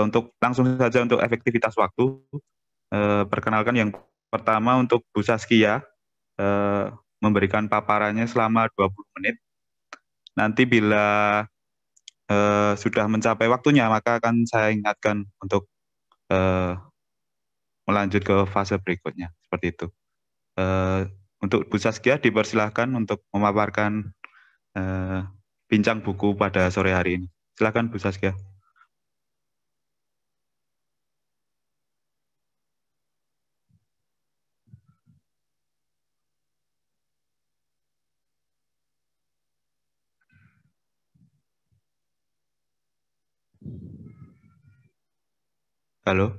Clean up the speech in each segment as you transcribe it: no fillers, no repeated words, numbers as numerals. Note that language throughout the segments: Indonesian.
Untuk langsung saja untuk efektivitas waktu, perkenalkan yang pertama untuk Bu Saskia, eh, memberikan paparannya selama 20 menit. Nanti bila sudah mencapai waktunya, maka akan saya ingatkan untuk eh, melanjut ke fase berikutnya. Seperti itu. Eh, untuk Bu Saskia dipersilahkan untuk memaparkan eh, bincang buku pada sore hari ini. Silakan Bu Saskia. Halo,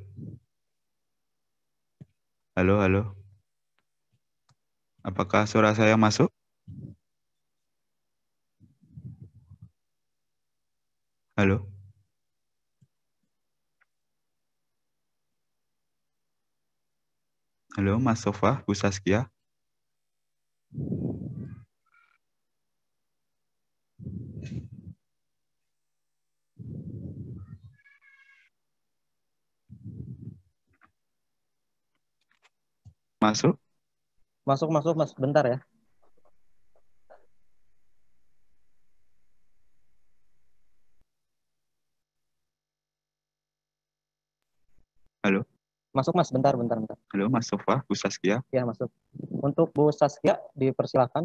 halo, halo. Apakah suara saya masuk? Halo, halo, Mas Sofa, Bu Saskia. Masuk? Masuk, masuk, Mas. Bentar ya. Halo, Masuk, Mas. Bentar, bentar, bentar. halo, Mas Sofa, Bu Saskia. Ya, masuk. Untuk Bu Saskia, dipersilakan.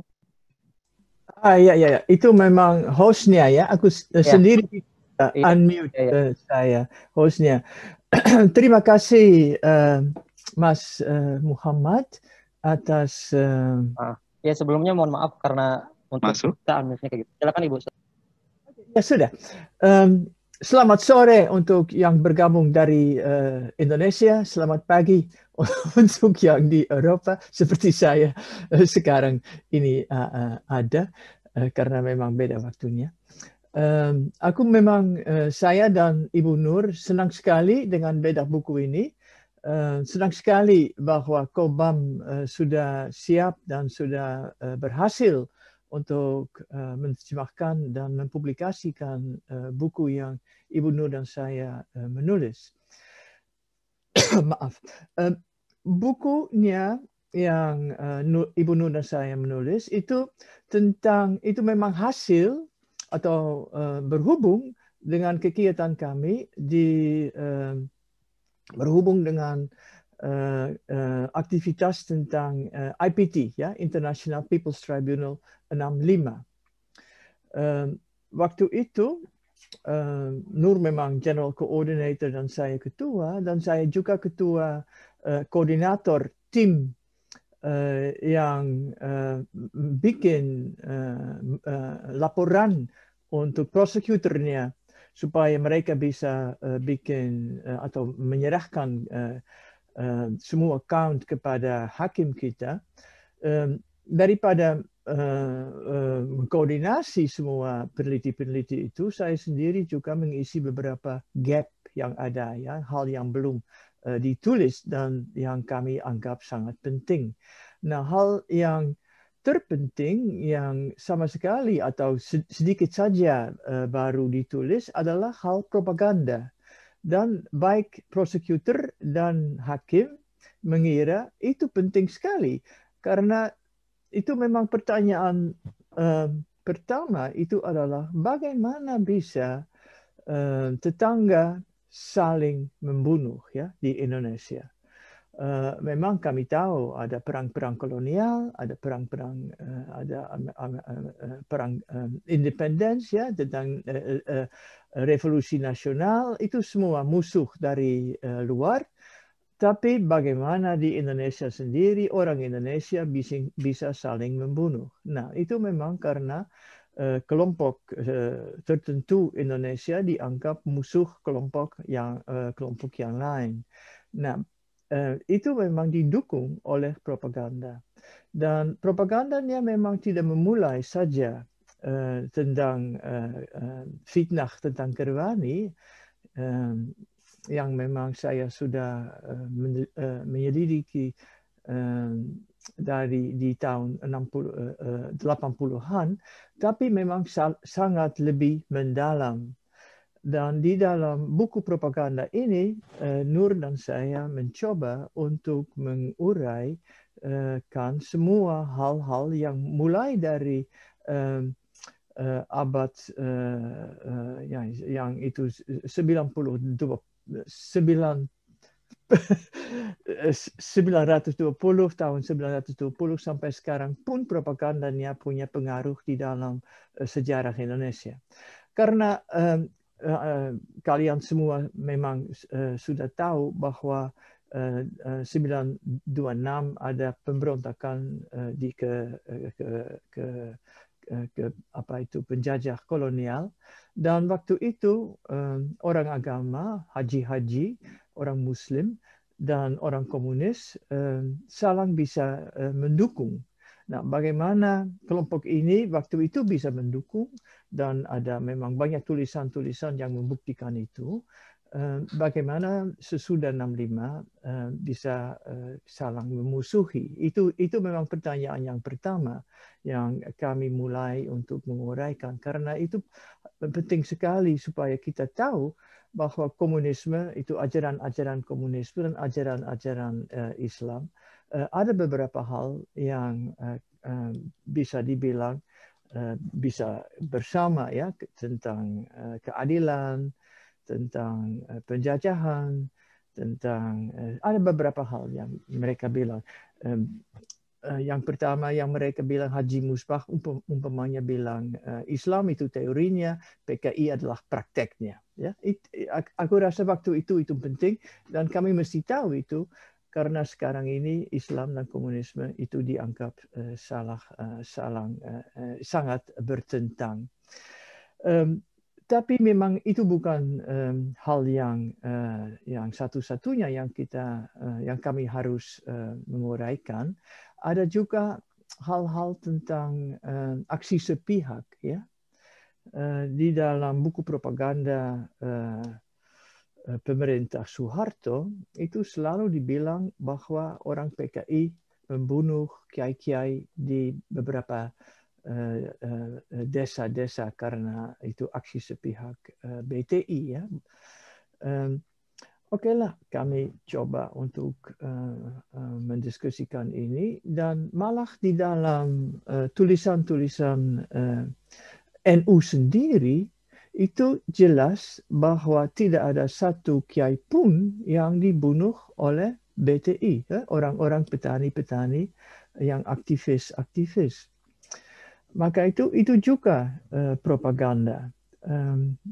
Iya, iya, iya. Itu memang hostnya ya. Aku Ya, sendiri iya, unmute iya, iya. saya, hostnya. Terima kasih Mas Muhammad atas Ya, sebelumnya mohon maaf karena untuk Masuk? kita unmute-nya kayak gitu. Silakan Ibu. ya sudah. Selamat sore untuk yang bergabung dari Indonesia. Selamat pagi untuk yang di Eropa seperti saya sekarang ini ada karena memang beda waktunya. Aku memang saya dan Ibu Nur senang sekali dengan bedah buku ini. Senang sekali bahwa Kobam sudah siap dan sudah berhasil untuk menerjemahkan dan mempublikasikan buku yang Ibu Nur dan saya menulis. Maaf. Bukunya yang Ibu Nur dan saya menulis itu memang hasil atau berhubung dengan kegiatan kami berhubung dengan aktivitas tentang IPT ya, International People's Tribunal 65. Waktu itu Nur memang General Coordinator dan saya ketua, dan saya juga ketua koordinator tim yang bikin laporan untuk prosekutornya supaya mereka bisa bikin atau menyerahkan semua account kepada hakim kita. Daripada mengkoordinasi semua peneliti-peneliti itu, saya sendiri juga mengisi beberapa gap yang ada, ya, hal yang belum ditulis dan yang kami anggap sangat penting. Nah, hal yang terpenting yang sama sekali atau sedikit saja baru ditulis adalah hal propaganda. Dan baik prosecutor dan hakim mengira itu penting sekali karena itu memang pertanyaan pertama itu adalah bagaimana bisa tetangga saling membunuh ya di Indonesia. Memang kami tahu ada perang-perang kolonial, ada perang-perang, perang independence ya, tentang revolusi nasional, itu semua musuh dari luar. Tapi bagaimana di Indonesia sendiri orang Indonesia bisa saling membunuh. Nah, itu memang karena kelompok tertentu Indonesia dianggap musuh kelompok yang lain. Nah, itu memang didukung oleh propaganda. Dan propagandanya memang tidak memulai saja tentang fitnah tentang Kirwani, yang memang saya sudah menyelidiki dari di tahun 80-an, tapi memang sangat lebih mendalam. Dan di dalam buku propaganda ini, Nur dan saya mencoba untuk menguraikan semua hal-hal yang mulai dari abad yang itu 920 tahun 920 sampai sekarang pun propagandanya punya pengaruh di dalam sejarah Indonesia. Karena kalian semua memang sudah tahu bahwa 926 ada pemberontakan di apa itu penjajah kolonial, dan waktu itu orang agama, haji-haji, orang Muslim dan orang komunis saling bisa mendukung. Nah, bagaimana kelompok ini waktu itu bisa mendukung, dan ada memang banyak tulisan-tulisan yang membuktikan itu. Bagaimana sesudah 65 bisa saling memusuhi. Itu memang pertanyaan yang pertama yang kami mulai untuk menguraikan, karena itu penting sekali supaya kita tahu bahwa komunisme itu ajaran-ajaran komunisme dan ajaran-ajaran Islam ada beberapa hal yang bisa dibilang bisa bersama, ya, tentang keadilan, tentang penjajahan, tentang ada beberapa hal yang mereka bilang. Yang pertama yang mereka bilang, Haji Musbah umpamanya bilang Islam itu teorinya, PKI adalah prakteknya. Ya, aku rasa waktu itu penting, dan kami mesti tahu itu, karena sekarang ini Islam dan komunisme itu dianggap sangat bertentang. Tapi memang itu bukan hal yang satu-satunya yang kami harus menguraikan. Ada juga hal-hal tentang aksi sepihak, ya. Di dalam buku propaganda pemerintah Soeharto itu selalu dibilang bahwa orang PKI membunuh kiai-kiai di beberapa desa-desa karena itu aksi sepihak BTI, ya. Oke lah, kami coba untuk mendiskusikan ini, dan malah di dalam tulisan-tulisan NU sendiri itu jelas bahwa tidak ada satu kiai pun yang dibunuh oleh BTI, orang-orang petani-petani yang aktivis-aktivis. Maka itu juga propaganda,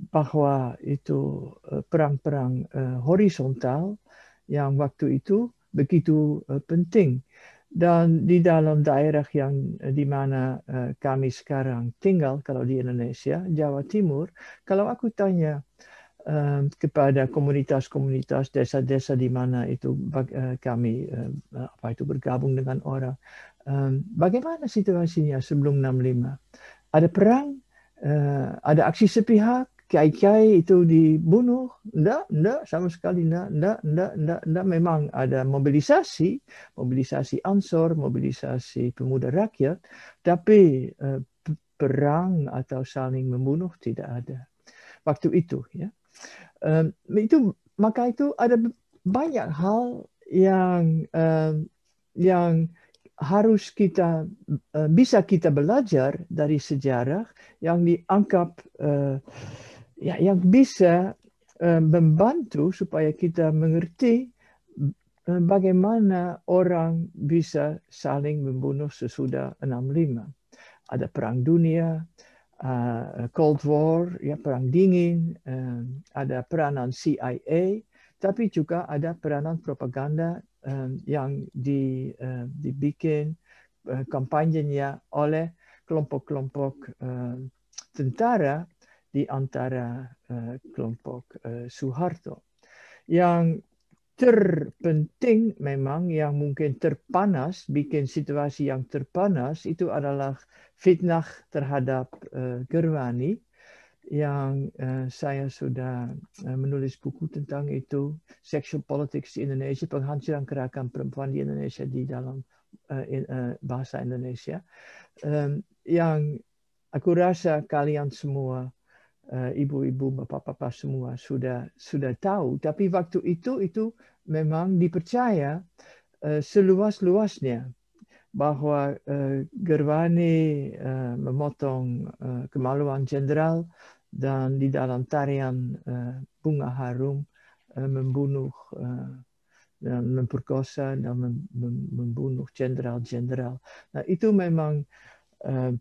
bahwa itu perang-perang horizontal yang waktu itu begitu penting. Dan di dalam daerah yang di mana kami sekarang tinggal, kalau di Indonesia, Jawa Timur, kalau aku tanya kepada komunitas-komunitas, desa-desa di mana itu kami bergabung dengan orang, bagaimana situasinya sebelum 65? Ada perang, ada aksi sepihak, kiai-kiai itu dibunuh? Enggak, sama sekali enggak. Memang ada mobilisasi Ansor, mobilisasi pemuda rakyat, tapi perang atau saling membunuh tidak ada waktu itu, ya. Maka itu ada banyak hal yang harus bisa kita belajar dari sejarah, yang dianggap yang bisa membantu supaya kita mengerti bagaimana orang bisa saling membunuh sesudah 65. Ada perang dunia, Cold War, ya, perang dingin, ada peranan CIA, tapi juga ada peranan propaganda yang dibikin kampanyenya oleh kelompok-kelompok tentara di antara kelompok Soeharto. Yang terpenting memang, yang mungkin terpanas, bikin situasi yang terpanas, itu adalah fitnah terhadap Gerwani, yang saya sudah menulis buku tentang itu, Sexual Politics di Indonesia, penghancuran gerakan perempuan di Indonesia di dalam bahasa Indonesia, yang aku rasa kalian semua ibu-ibu, bapak-bapak semua sudah tahu. Tapi waktu itu memang dipercaya seluas-luasnya bahwa Gerwani memotong kemaluan jenderal dan di dalam tarian bunga harum membunuh dan memperkosa dan membunuh jenderal-jenderal. Nah, itu memang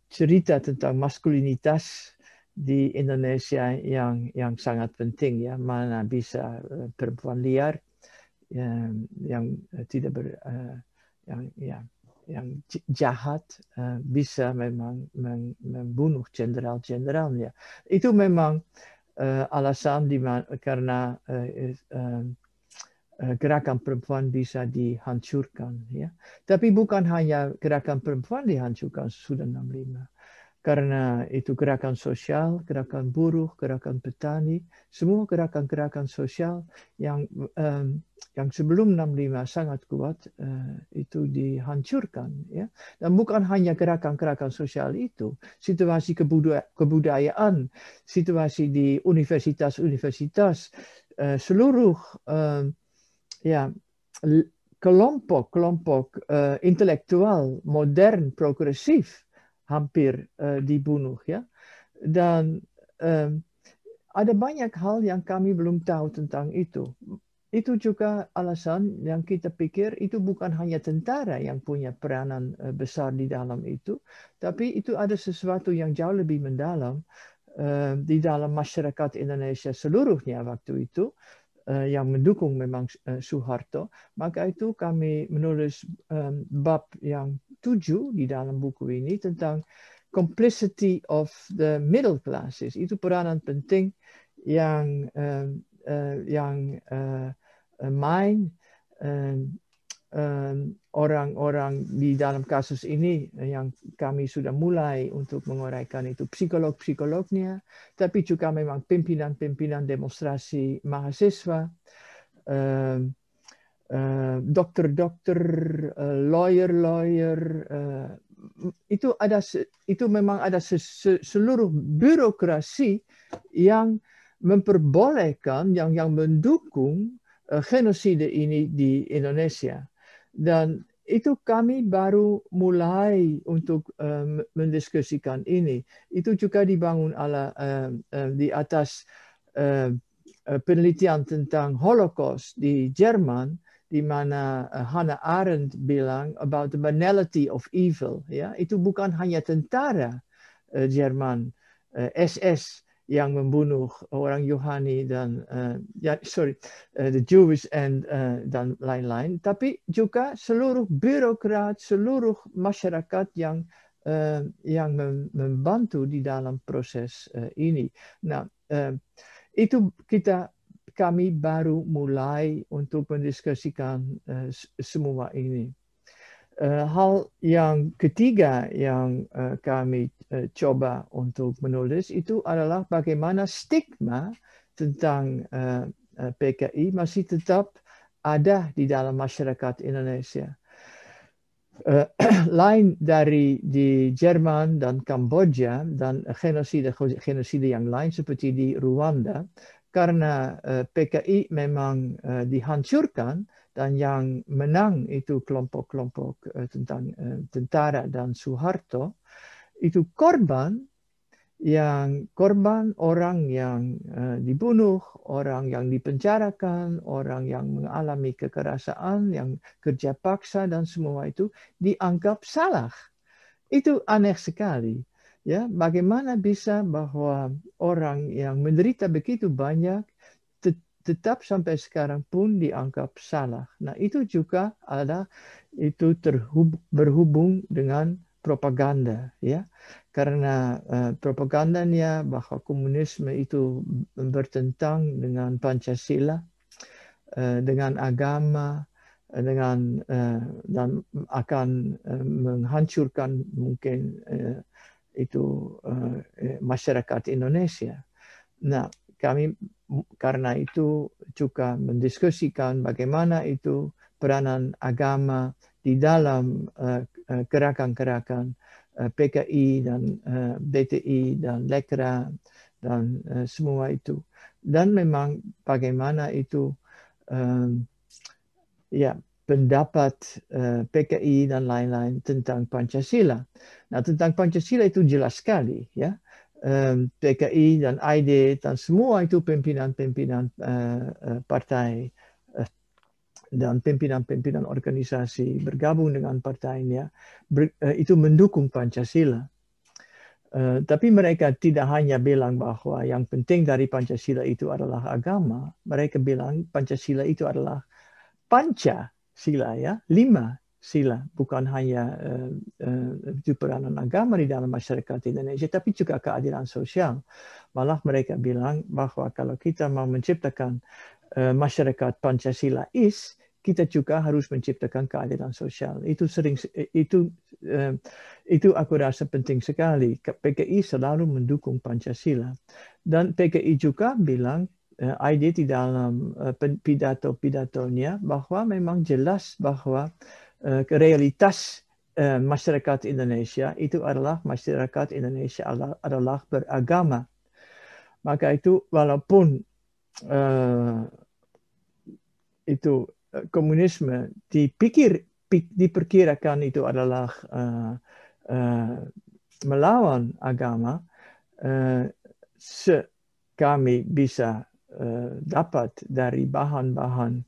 cerita tentang maskulinitas di Indonesia yang sangat penting, ya, mana bisa perempuan liar yang tidak yang jahat bisa memang membunuh jenderal-jenderalnya. Itu memang alasan karena gerakan perempuan bisa dihancurkan, ya. Tapi bukan hanya gerakan perempuan dihancurkan sudah 65. Karena itu gerakan sosial, gerakan buruh, gerakan petani, semua gerakan-gerakan sosial yang sebelum 65 sangat kuat itu dihancurkan, ya. Dan bukan hanya gerakan-gerakan sosial itu, situasi kebudayaan, situasi di universitas-universitas, seluruh kelompok intelektual modern progresif hampir dibunuh, ya. Dan ada banyak hal yang kami belum tahu tentang itu. Itu juga alasan yang kita pikir itu bukan hanya tentara yang punya peranan besar di dalam itu, tapi itu ada sesuatu yang jauh lebih mendalam di dalam masyarakat Indonesia seluruhnya waktu itu, yang mendukung memang Soeharto. Maka itu kami menulis bab yang 7 di dalam buku ini tentang complicity of the middle classes. Itu peranan penting yang main orang-orang di dalam kasus ini yang kami sudah mulai untuk menguraikan itu psikolog-psikolognya, tapi juga memang pimpinan-pimpinan demonstrasi mahasiswa, dokter-dokter, lawyer-lawyer, itu memang ada seluruh birokrasi yang memperbolehkan, yang mendukung genosida ini di Indonesia. Dan itu kami baru mulai untuk mendiskusikan ini. Itu juga dibangun di atas penelitian tentang Holocaust di Jerman, di mana Hannah Arendt bilang about the banality of evil. Ya, itu bukan hanya tentara Jerman, SS yang membunuh orang Yahudi dan the Jewish dan lain-lain, tapi juga seluruh birokrat, seluruh masyarakat yang membantu di dalam proses ini. Nah, itu kami baru mulai untuk mendiskusikan semua ini. Hal yang ketiga yang kami coba untuk menulis itu adalah bagaimana stigma tentang PKI masih tetap ada di dalam masyarakat Indonesia. Lain dari di Jerman dan Kamboja dan genosida yang lain seperti di Rwanda, karena PKI memang dihancurkan dan yang menang itu kelompok-kelompok tentang tentara dan Soeharto, itu korban orang yang dibunuh, orang yang dipenjarakan, orang yang mengalami kekerasan, yang kerja paksa dan semua itu dianggap salah. Itu aneh sekali. Ya, bagaimana bisa bahwa orang yang menderita begitu banyak tetap sampai sekarang pun dianggap salah. Nah, itu juga berhubung dengan propaganda, ya. Karena propagandanya bahwa komunisme itu bertentang dengan Pancasila, dengan agama, dan akan menghancurkan mungkin itu masyarakat Indonesia. Nah, kami karena itu juga mendiskusikan bagaimana itu peranan agama di dalam gerakan-gerakan PKI dan DTI dan Lekra dan semua itu. Dan memang bagaimana itu ya pendapat PKI dan lain-lain tentang Pancasila. Nah, tentang Pancasila itu jelas sekali, ya. PKI dan ID dan semua itu pimpinan-pimpinan partai dan pimpinan-pimpinan organisasi bergabung dengan partainya itu mendukung Pancasila. Tapi mereka tidak hanya bilang bahwa yang penting dari Pancasila itu adalah agama. Mereka bilang Pancasila itu adalah Pancasila, ya, 5 sila, bukan hanya peranan agama di dalam masyarakat Indonesia, tapi juga keadilan sosial. Malah mereka bilang bahwa kalau kita mau menciptakan masyarakat Pancasilais, kita juga harus menciptakan keadilan sosial. Itu aku rasa penting sekali. PKI selalu mendukung Pancasila, dan PKI juga bilang ID di dalam pidato-pidatonya bahwa memang jelas bahwa realitas masyarakat Indonesia itu adalah masyarakat Indonesia adalah beragama. Maka itu walaupun itu komunisme diperkirakan itu adalah melawan agama, kami bisa dapat dari bahan-bahan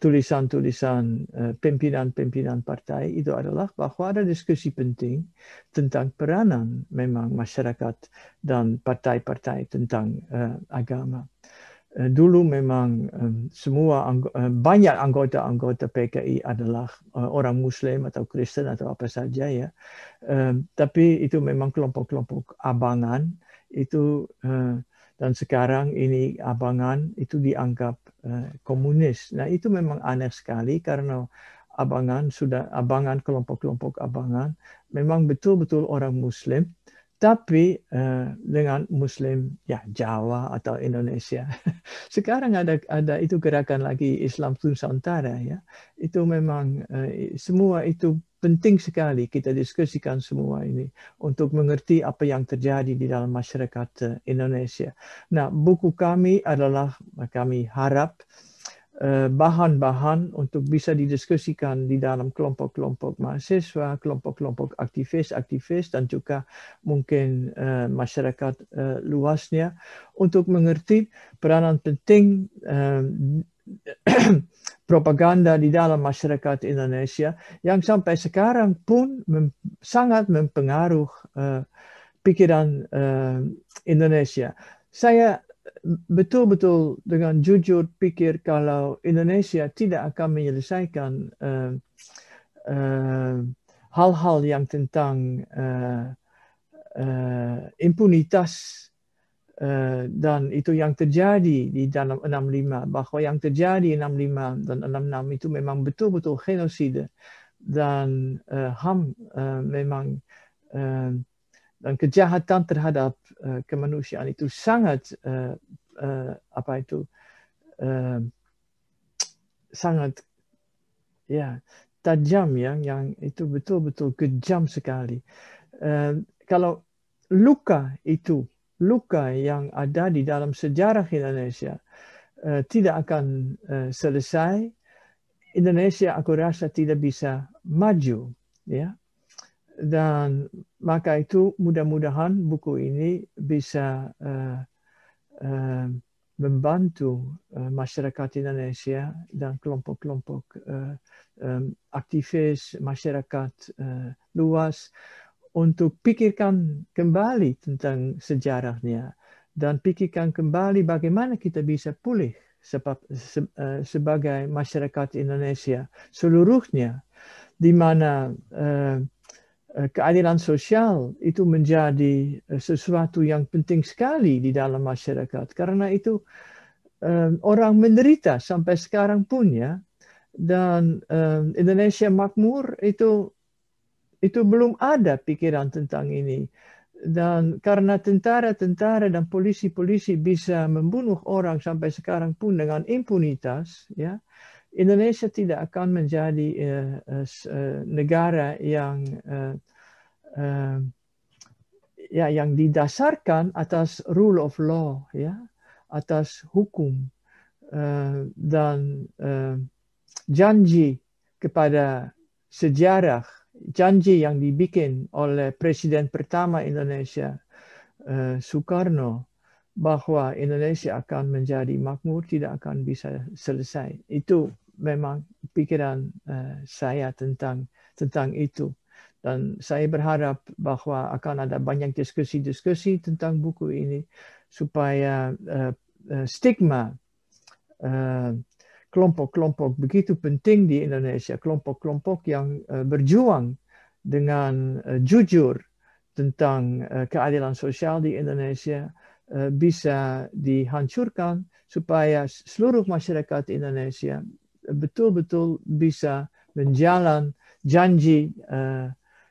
tulisan-tulisan pimpinan-pimpinan partai itu adalah bahwa ada diskusi penting tentang peranan memang masyarakat dan partai-partai tentang agama. Dulu memang banyak anggota-anggota PKI adalah orang Muslim atau Kristen atau apa saja, ya. Tapi itu memang kelompok-kelompok abangan itu, dan sekarang ini abangan itu dianggap komunis. Nah, itu memang aneh sekali karena abangan kelompok-kelompok abangan memang betul-betul orang Muslim, tapi dengan Muslim ya Jawa atau Indonesia. Sekarang ada itu gerakan lagi Islam Nusantara, ya. Itu memang semua itu penting sekali kita diskusikan semua ini untuk mengerti apa yang terjadi di dalam masyarakat Indonesia. Nah, buku kami adalah, kami harap bahan-bahan untuk bisa didiskusikan di dalam kelompok-kelompok mahasiswa, kelompok-kelompok aktivis, dan juga mungkin masyarakat luasnya untuk mengerti peranan penting propaganda di dalam masyarakat Indonesia yang sampai sekarang pun sangat mempengaruhi pikiran Indonesia. Saya betul-betul dengan jujur pikir kalau Indonesia tidak akan menyelesaikan hal-hal yang tentang impunitas, dan itu yang terjadi di dalam 65, bahwa yang terjadi 65 dan 66 itu memang betul-betul genosida dan HAM memang dan kejahatan terhadap kemanusiaan itu sangat sangat ya tajam, yang itu betul-betul kejam sekali. Kalau luka yang ada di dalam sejarah Indonesia tidak akan selesai, Indonesia aku rasa tidak bisa maju, ya. Dan maka itu mudah-mudahan buku ini bisa membantu masyarakat Indonesia dan kelompok-kelompok aktivis masyarakat luas untuk pikirkan kembali tentang sejarahnya dan pikirkan kembali bagaimana kita bisa pulih sebagai masyarakat Indonesia seluruhnya, di mana keadilan sosial itu menjadi sesuatu yang penting sekali di dalam masyarakat, karena itu orang menderita sampai sekarang pun, ya. Dan Indonesia makmur itu belum ada pikiran tentang ini. Dan karena tentara-tentara dan polisi-polisi bisa membunuh orang sampai sekarang pun dengan impunitas, ya, Indonesia tidak akan menjadi ya yang didasarkan atas rule of law, ya, atas hukum dan janji kepada sejarah, janji yang dibikin oleh Presiden pertama Indonesia Soekarno bahwa Indonesia akan menjadi makmur tidak akan bisa selesai. Itu memang pikiran saya tentang itu. Dan saya berharap bahwa akan ada banyak diskusi-diskusi tentang buku ini supaya stigma kelompok-kelompok begitu penting di Indonesia, kelompok-kelompok yang berjuang dengan jujur tentang keadilan sosial di Indonesia bisa dihancurkan supaya seluruh masyarakat Indonesia betul-betul bisa menjalan janji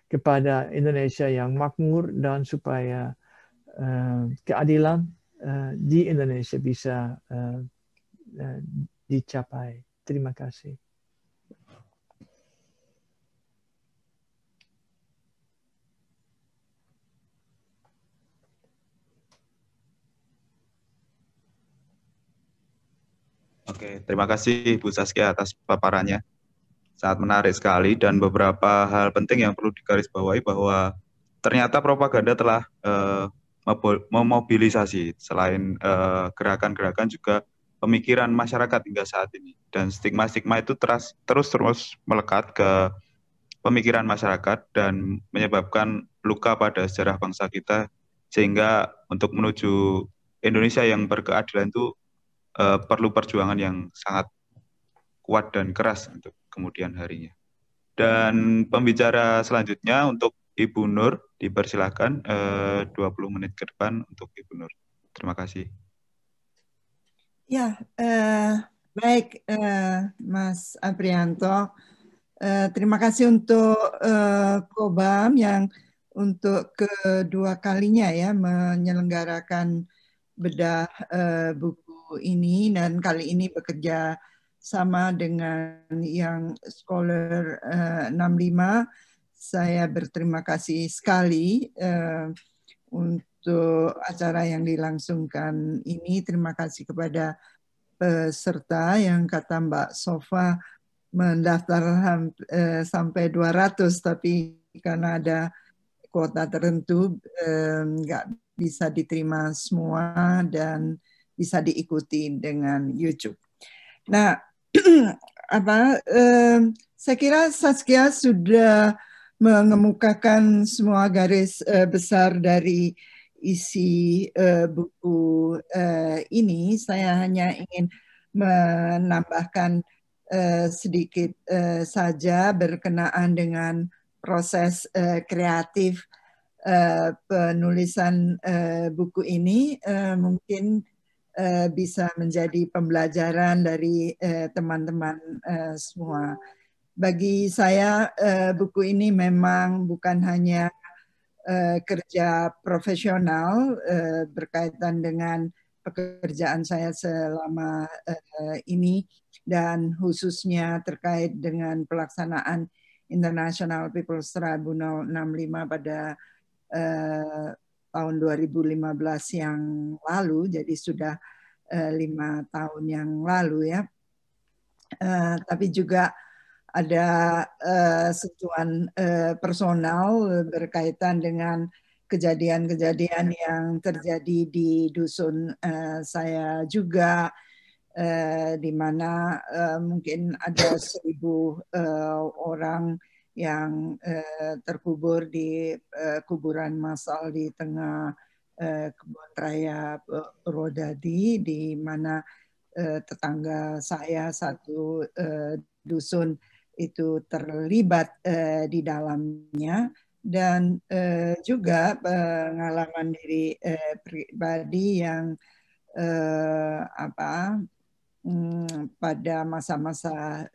kepada Indonesia yang makmur dan supaya keadilan di Indonesia bisa dicapai. Terima kasih. Oke, terima kasih Bu Saskia atas paparannya. Sangat menarik sekali dan beberapa hal penting yang perlu digarisbawahi bahwa ternyata propaganda telah memobilisasi selain gerakan-gerakan juga pemikiran masyarakat hingga saat ini. Dan stigma-stigma itu terus melekat ke pemikiran masyarakat dan menyebabkan luka pada sejarah bangsa kita, sehingga untuk menuju Indonesia yang berkeadilan itu perlu perjuangan yang sangat kuat dan keras untuk kemudian harinya. Dan pembicara selanjutnya untuk Ibu Nur, dipersilakan 20 menit ke depan untuk Ibu Nur. Terima kasih. Ya, baik Mas Aprianto. Terima kasih untuk Kobam yang untuk kedua kalinya ya menyelenggarakan bedah buku ini, dan kali ini bekerja sama dengan yang Scholar 65. Saya berterima kasih sekali untuk acara yang dilangsungkan ini. Terima kasih kepada peserta yang kata Mbak Sofa mendaftar sampai 200, tapi karena ada kuota tertentu nggak bisa diterima semua dan bisa diikuti dengan YouTube. Nah, saya kira Saskia sudah mengemukakan semua garis besar dari isi buku ini. Saya hanya ingin menambahkan sedikit saja berkenaan dengan proses kreatif penulisan buku ini. Mungkin bisa menjadi pembelajaran dari teman-teman semua. Bagi saya buku ini memang bukan hanya kerja profesional berkaitan dengan pekerjaan saya selama ini, dan khususnya terkait dengan pelaksanaan International People's Tribunal 65 pada tahun 2015 yang lalu, jadi sudah 5 tahun yang lalu ya. Tapi juga ada sentuhan personal berkaitan dengan kejadian-kejadian yang terjadi di dusun saya juga, di mana mungkin ada 1.000 orang yang terkubur di kuburan massal di tengah kebun raya Purwodadi, di mana tetangga saya satu dusun itu terlibat di dalamnya, dan juga pengalaman diri pribadi yang pada masa-masa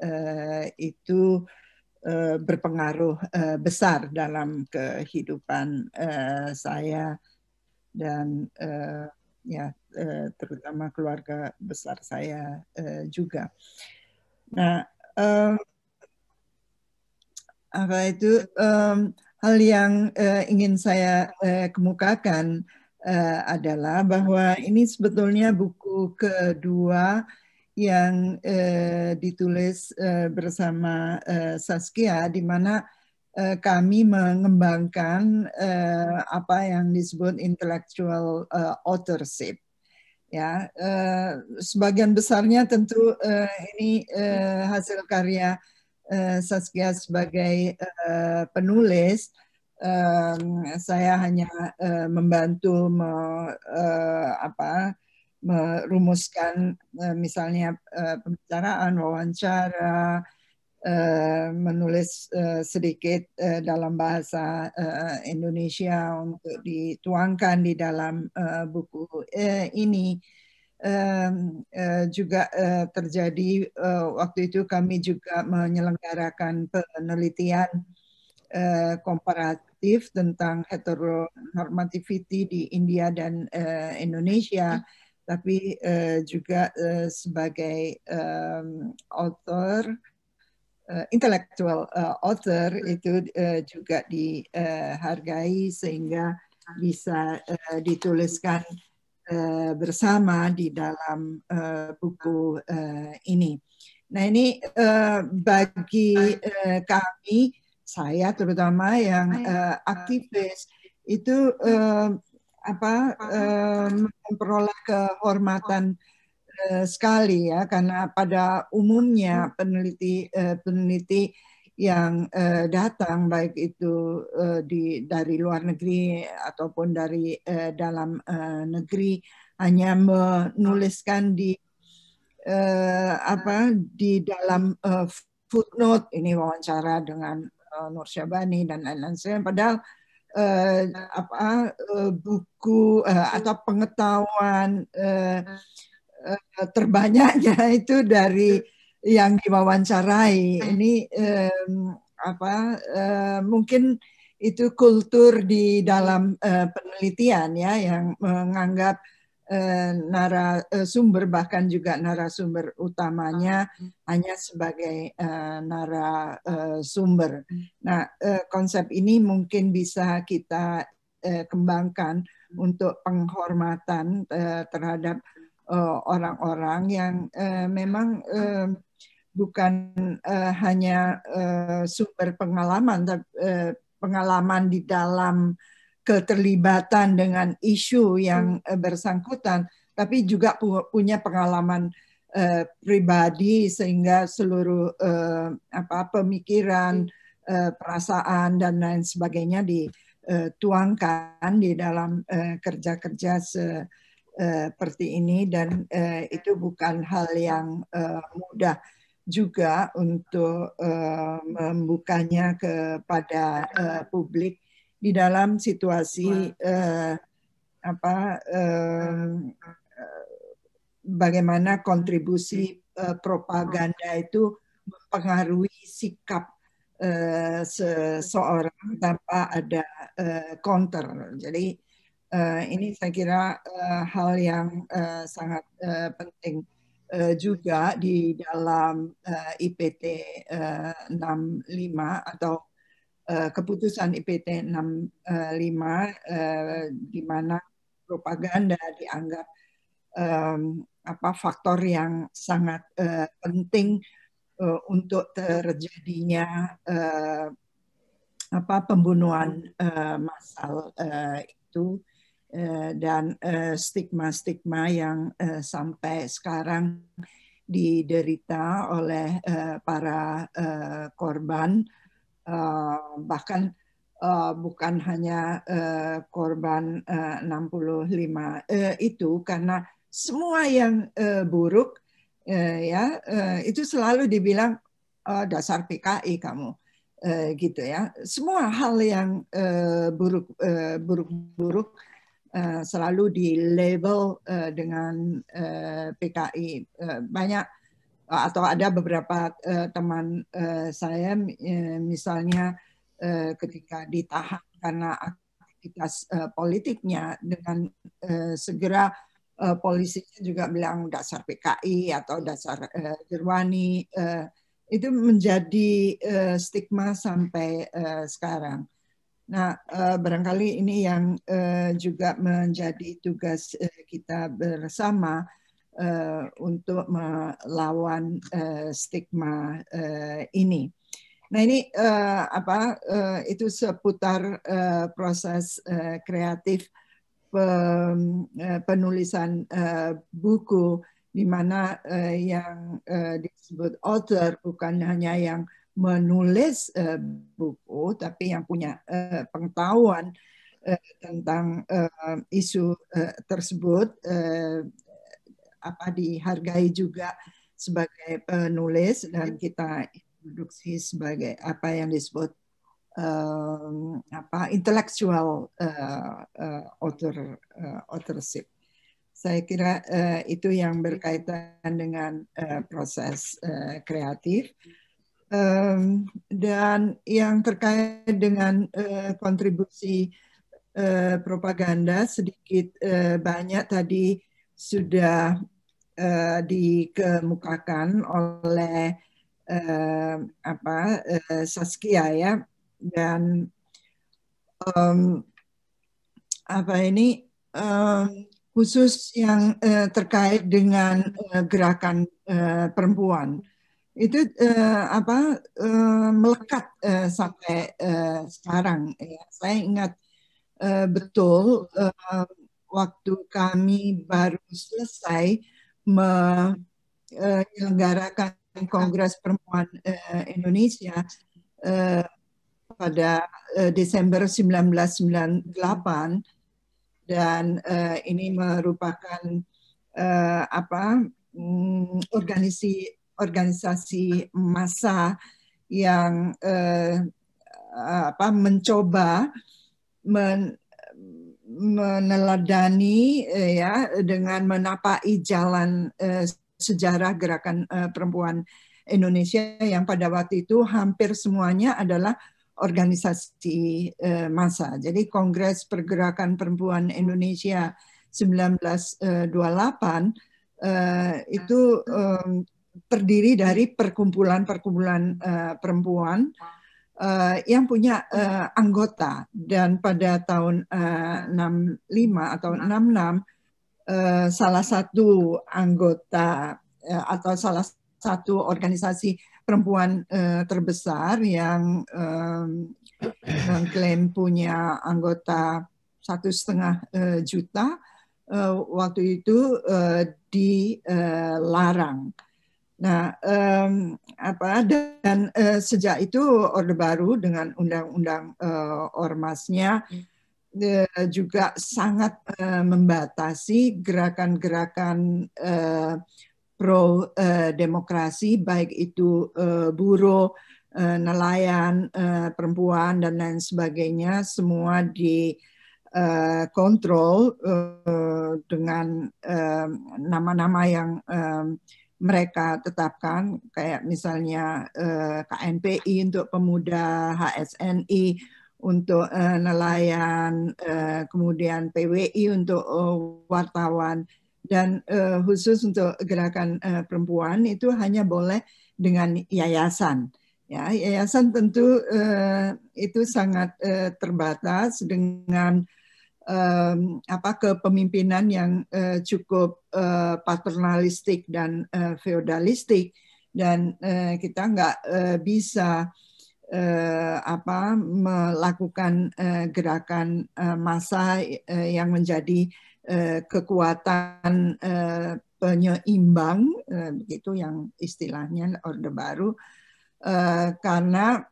itu berpengaruh besar dalam kehidupan saya dan ya terutama keluarga besar saya juga. Nah, hal yang ingin saya kemukakan adalah bahwa ini sebetulnya buku kedua yang ditulis bersama Saskia, di mana kami mengembangkan apa yang disebut intellectual authorship. Ya, sebagian besarnya tentu ini hasil karya Saskia sebagai penulis. Saya hanya membantu merumuskan misalnya pembicaraan, wawancara, menulis sedikit dalam bahasa Indonesia untuk dituangkan di dalam buku ini. Juga terjadi waktu itu kami juga menyelenggarakan penelitian komparatif tentang heteronormativity di India dan Indonesia, tapi juga sebagai author, intellectual author itu juga dihargai sehingga bisa dituliskan bersama di dalam buku ini. Nah, ini bagi kami, saya terutama yang aktivis itu memperoleh kehormatan sekali ya, karena pada umumnya peneliti yang datang baik itu dari luar negeri ataupun dari dalam negeri hanya menuliskan di dalam footnote, ini wawancara dengan Nur Syabani dan lain-lain sebagainya, padahal buku atau pengetahuan terbanyaknya itu dari yang diwawancarai. Ini mungkin itu kultur di dalam penelitian ya, yang menganggap narasumber bahkan juga narasumber utamanya hanya sebagai narasumber. Nah, konsep ini mungkin bisa kita kembangkan untuk penghormatan terhadap orang-orang yang memang bukan hanya sumber pengalaman, pengalaman di dalam keterlibatan dengan isu yang bersangkutan, tapi juga punya pengalaman pribadi sehingga seluruh pemikiran, perasaan dan lain sebagainya dituangkan di dalam kerja-kerja seperti ini, dan itu bukan hal yang mudah juga untuk membukanya kepada publik di dalam situasi bagaimana kontribusi propaganda itu mempengaruhi sikap seseorang tanpa ada counter. Jadi ini saya kira hal yang sangat penting juga di dalam IPT 65 atau keputusan IPT 65 di mana propaganda dianggap faktor yang sangat penting untuk terjadinya pembunuhan massal itu, dan stigma-stigma yang sampai sekarang diderita oleh para korban, bahkan bukan hanya korban 65 itu, karena semua yang buruk itu selalu dibilang dasar PKI kamu, gitu ya. Semua hal yang buruk selalu di label dengan PKI. Banyak atau ada beberapa teman saya misalnya ketika ditahan karena aktivitas politiknya, dengan segera polisinya juga bilang dasar PKI atau dasar Jirwani. Itu menjadi stigma sampai sekarang. Nah, barangkali ini yang juga menjadi tugas kita bersama untuk melawan stigma ini. Nah, ini itu seputar proses kreatif penulisan buku, di mana yang disebut author bukan hanya yang menulis buku, tapi yang punya pengetahuan tentang isu tersebut, dihargai juga sebagai penulis, dan kita introduksi sebagai apa yang disebut intellectual authorship. Saya kira itu yang berkaitan dengan proses kreatif. Dan yang terkait dengan kontribusi propaganda, sedikit banyak tadi sudah dikemukakan oleh Saskia, ya. Dan khusus yang terkait dengan gerakan perempuan itu melekat sampai sekarang. Ya. Saya ingat betul waktu kami baru selesai menyelenggarakan Kongres Perempuan Indonesia pada Desember 1998, dan ini merupakan organisasi massa yang mencoba meneladani dengan menapai jalan sejarah gerakan perempuan Indonesia, yang pada waktu itu hampir semuanya adalah organisasi massa. Jadi Kongres Pergerakan Perempuan Indonesia 1928 itu terdiri dari perkumpulan-perkumpulan perempuan yang punya anggota, dan pada tahun 65 atau 66 salah satu anggota atau salah satu organisasi perempuan terbesar yang mengklaim punya anggota 1,5 juta waktu itu dilarang. Nah, dan sejak itu Orde Baru dengan undang-undang ormasnya juga sangat membatasi gerakan-gerakan pro demokrasi, baik itu buruh, nelayan, perempuan, dan lain sebagainya, semua dikontrol dengan nama-nama yang mereka tetapkan, kayak misalnya KNPI untuk pemuda, HSNI untuk nelayan, kemudian PWI untuk wartawan, dan khusus untuk gerakan perempuan itu hanya boleh dengan yayasan. Ya, yayasan tentu itu sangat terbatas dengan kepemimpinan yang cukup paternalistik dan feodalistik, dan kita nggak bisa melakukan gerakan massa yang menjadi kekuatan penyeimbang, begitu yang istilahnya Orde Baru, karena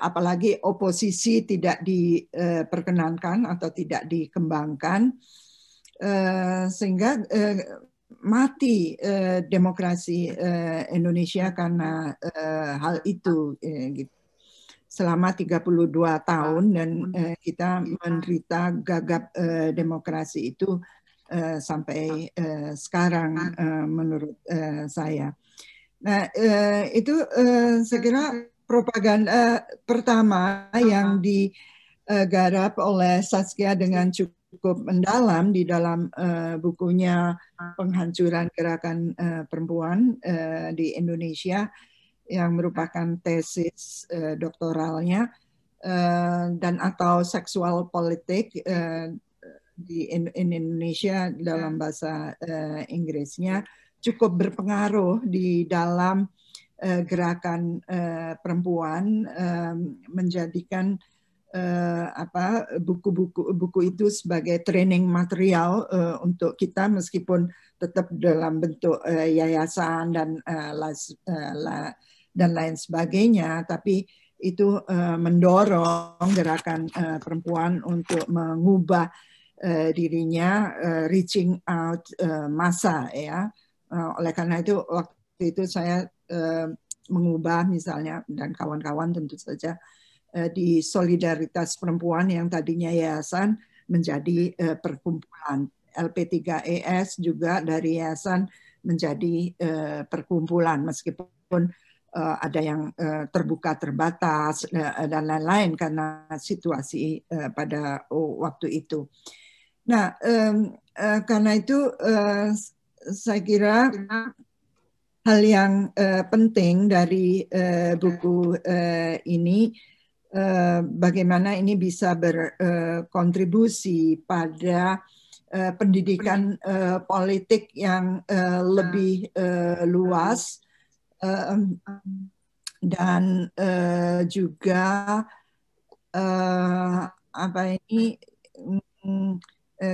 apalagi oposisi tidak diperkenankan atau tidak dikembangkan, sehingga mati demokrasi Indonesia karena hal itu, gitu. Selama 32 tahun, dan kita menderita gagap demokrasi itu sampai sekarang, menurut saya. Nah, itu saya kira propaganda pertama yang digarap oleh Saskia dengan cukup mendalam di dalam bukunya Penghancuran Gerakan Perempuan di Indonesia, yang merupakan tesis doktoralnya. dan atau seksual politik di Indonesia dalam bahasa Inggrisnya cukup berpengaruh di dalam gerakan perempuan, menjadikan buku itu sebagai training material untuk kita, meskipun tetap dalam bentuk yayasan dan lain sebagainya, tapi itu mendorong gerakan perempuan untuk mengubah dirinya, reaching out massa ya. Oleh karena itu waktu itu saya mengubah misalnya, dan kawan-kawan tentu saja, di Solidaritas Perempuan yang tadinya yayasan menjadi perkumpulan. LP3ES juga dari yayasan menjadi perkumpulan, meskipun ada yang terbuka terbatas dan lain-lain karena situasi pada waktu itu. Nah, karena itu saya kira hal yang penting dari buku ini, bagaimana ini bisa berkontribusi pada pendidikan politik yang lebih luas, dan juga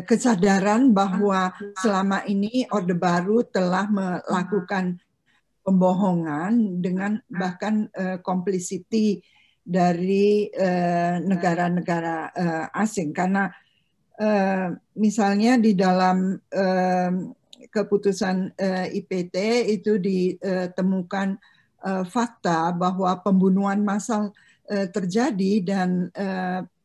kesadaran bahwa selama ini Orde Baru telah melakukan pembohongan dengan bahkan complicity dari negara-negara asing, karena misalnya di dalam keputusan IPT itu ditemukan fakta bahwa pembunuhan massal terjadi, dan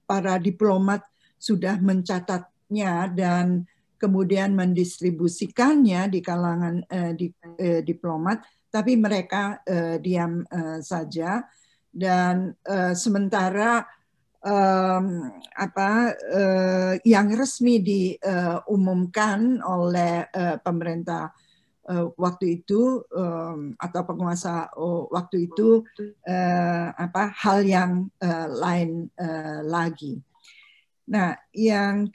para diplomat sudah mencatatnya dan kemudian mendistribusikannya di kalangan diplomat, tapi mereka diam saja. Dan sementara yang resmi diumumkan oleh pemerintah waktu itu atau penguasa waktu itu hal yang lain lagi. Nah, yang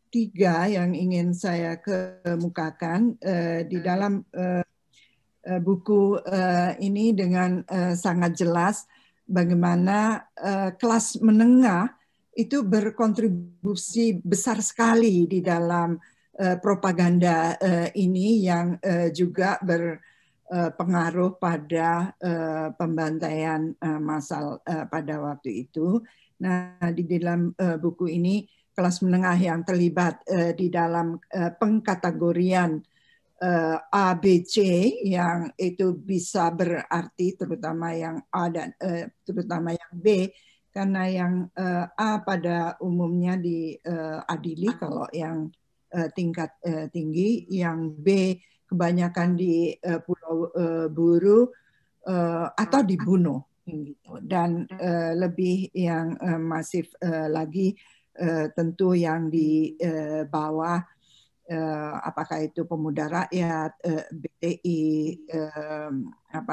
ketiga yang ingin saya kemukakan di dalam buku ini dengan sangat jelas bagaimana kelas menengah itu berkontribusi besar sekali di dalam propaganda ini, yang juga berpengaruh pada pembantaian massal pada waktu itu. Nah, di dalam buku ini kelas menengah yang terlibat di dalam pengkategorian A, B, C, yang itu bisa berarti terutama yang A dan terutama yang B, karena yang A pada umumnya diadili kalau yang tingkat tinggi, yang B kebanyakan di Pulau Buru atau dibunuh, gitu. Dan lebih yang masif lagi tentu yang di bawah, apakah itu Pemuda Rakyat, BTI,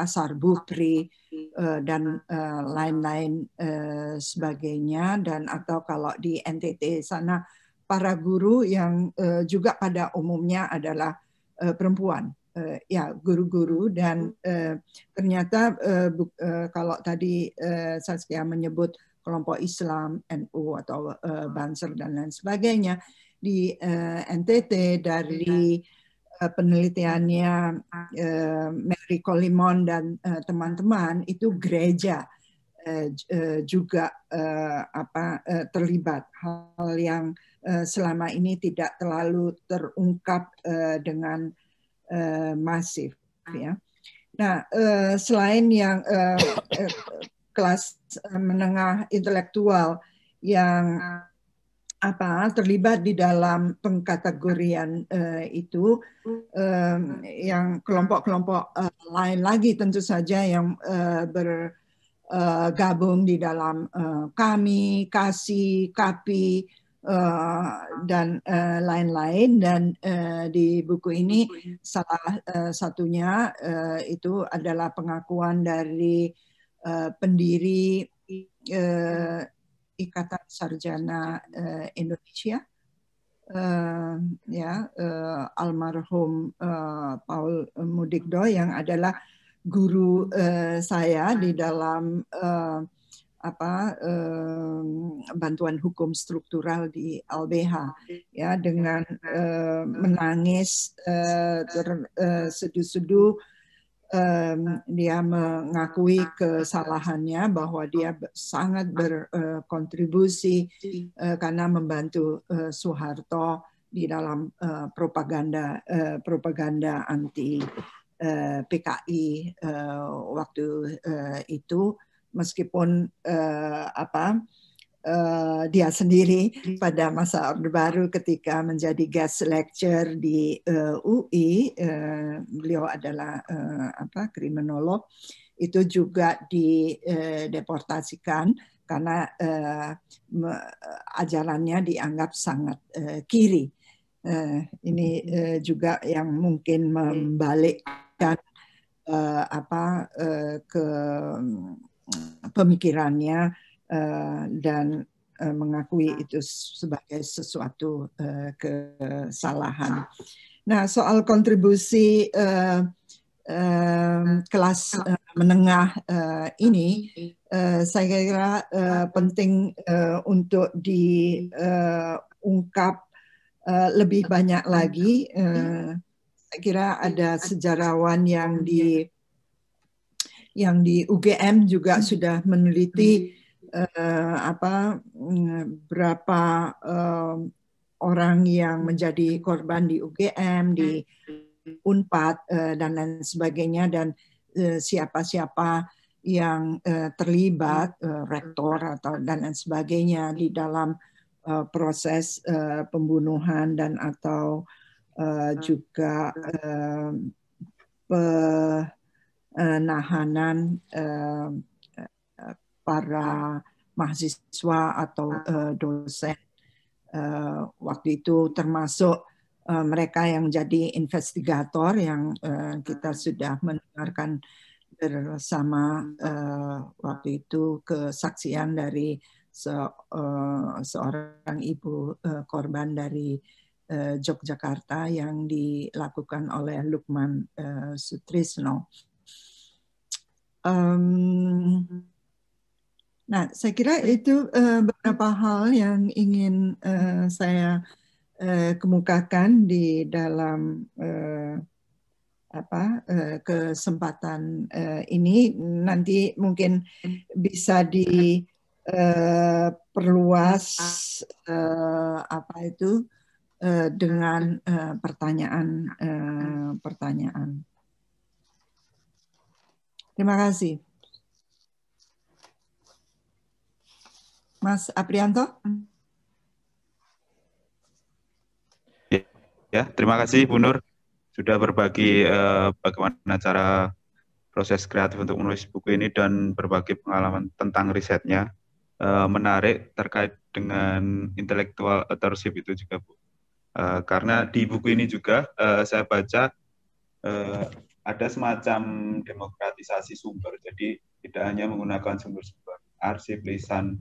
Sarbutri, dan lain-lain sebagainya, dan atau kalau di NTT sana para guru yang juga pada umumnya adalah perempuan, ya guru-guru. Dan ternyata kalau tadi Saskia menyebut kelompok Islam, NU atau Banser dan lain sebagainya, di NTT dari penelitiannya Mary Colimon dan teman-teman, itu gereja juga terlibat, hal yang selama ini tidak terlalu terungkap dengan masif, ya. Nah, selain yang kelas menengah intelektual yang terlibat di dalam pengkategorian itu, yang kelompok-kelompok lain lagi tentu saja yang bergabung di dalam KAMI, KASI, KAPI, dan lain-lain. Dan di buku ini salah satunya itu adalah pengakuan dari pendiri Ikatan Sarjana Indonesia, almarhum Paul Mudikdo yang adalah guru saya di dalam bantuan hukum struktural di LBH, ya, dengan menangis terseduh-seduh. Dia mengakui kesalahannya bahwa dia sangat berkontribusi karena membantu Soeharto di dalam propaganda anti PKI waktu itu, meskipun dia sendiri pada masa Orde Baru ketika menjadi guest lecture di UI, beliau adalah kriminolog, itu juga dideportasikan karena ajarannya dianggap sangat kiri. Ini juga yang mungkin membalikkan ke pemikirannya dan mengakui itu sebagai sesuatu kesalahan. Nah, soal kontribusi kelas menengah ini, saya kira penting untuk diungkap lebih banyak lagi. Saya kira ada sejarawan yang di UGM juga sudah meneliti berapa orang yang menjadi korban di UGM, di Unpad dan lain sebagainya, dan siapa-siapa yang terlibat, rektor atau dan lain sebagainya di dalam proses pembunuhan dan atau juga penahanan para mahasiswa atau dosen waktu itu, termasuk mereka yang menjadi investigator yang kita sudah mendengarkan bersama waktu itu kesaksian dari seorang ibu korban dari Yogyakarta yang dilakukan oleh Lukman Sutrisno. Nah, saya kira itu beberapa hal yang ingin saya kemukakan di dalam kesempatan ini. Nanti mungkin bisa diperluas dengan pertanyaan. Terima kasih. Mas Aprianto. Ya, terima kasih Bu Nur sudah berbagi bagaimana cara proses kreatif untuk menulis buku ini dan berbagi pengalaman tentang risetnya. Menarik terkait dengan intellectual authorship itu juga Bu. Karena di buku ini juga saya baca ada semacam demokratisasi sumber. Jadi tidak hanya menggunakan sumber-sumber arsip, lisan,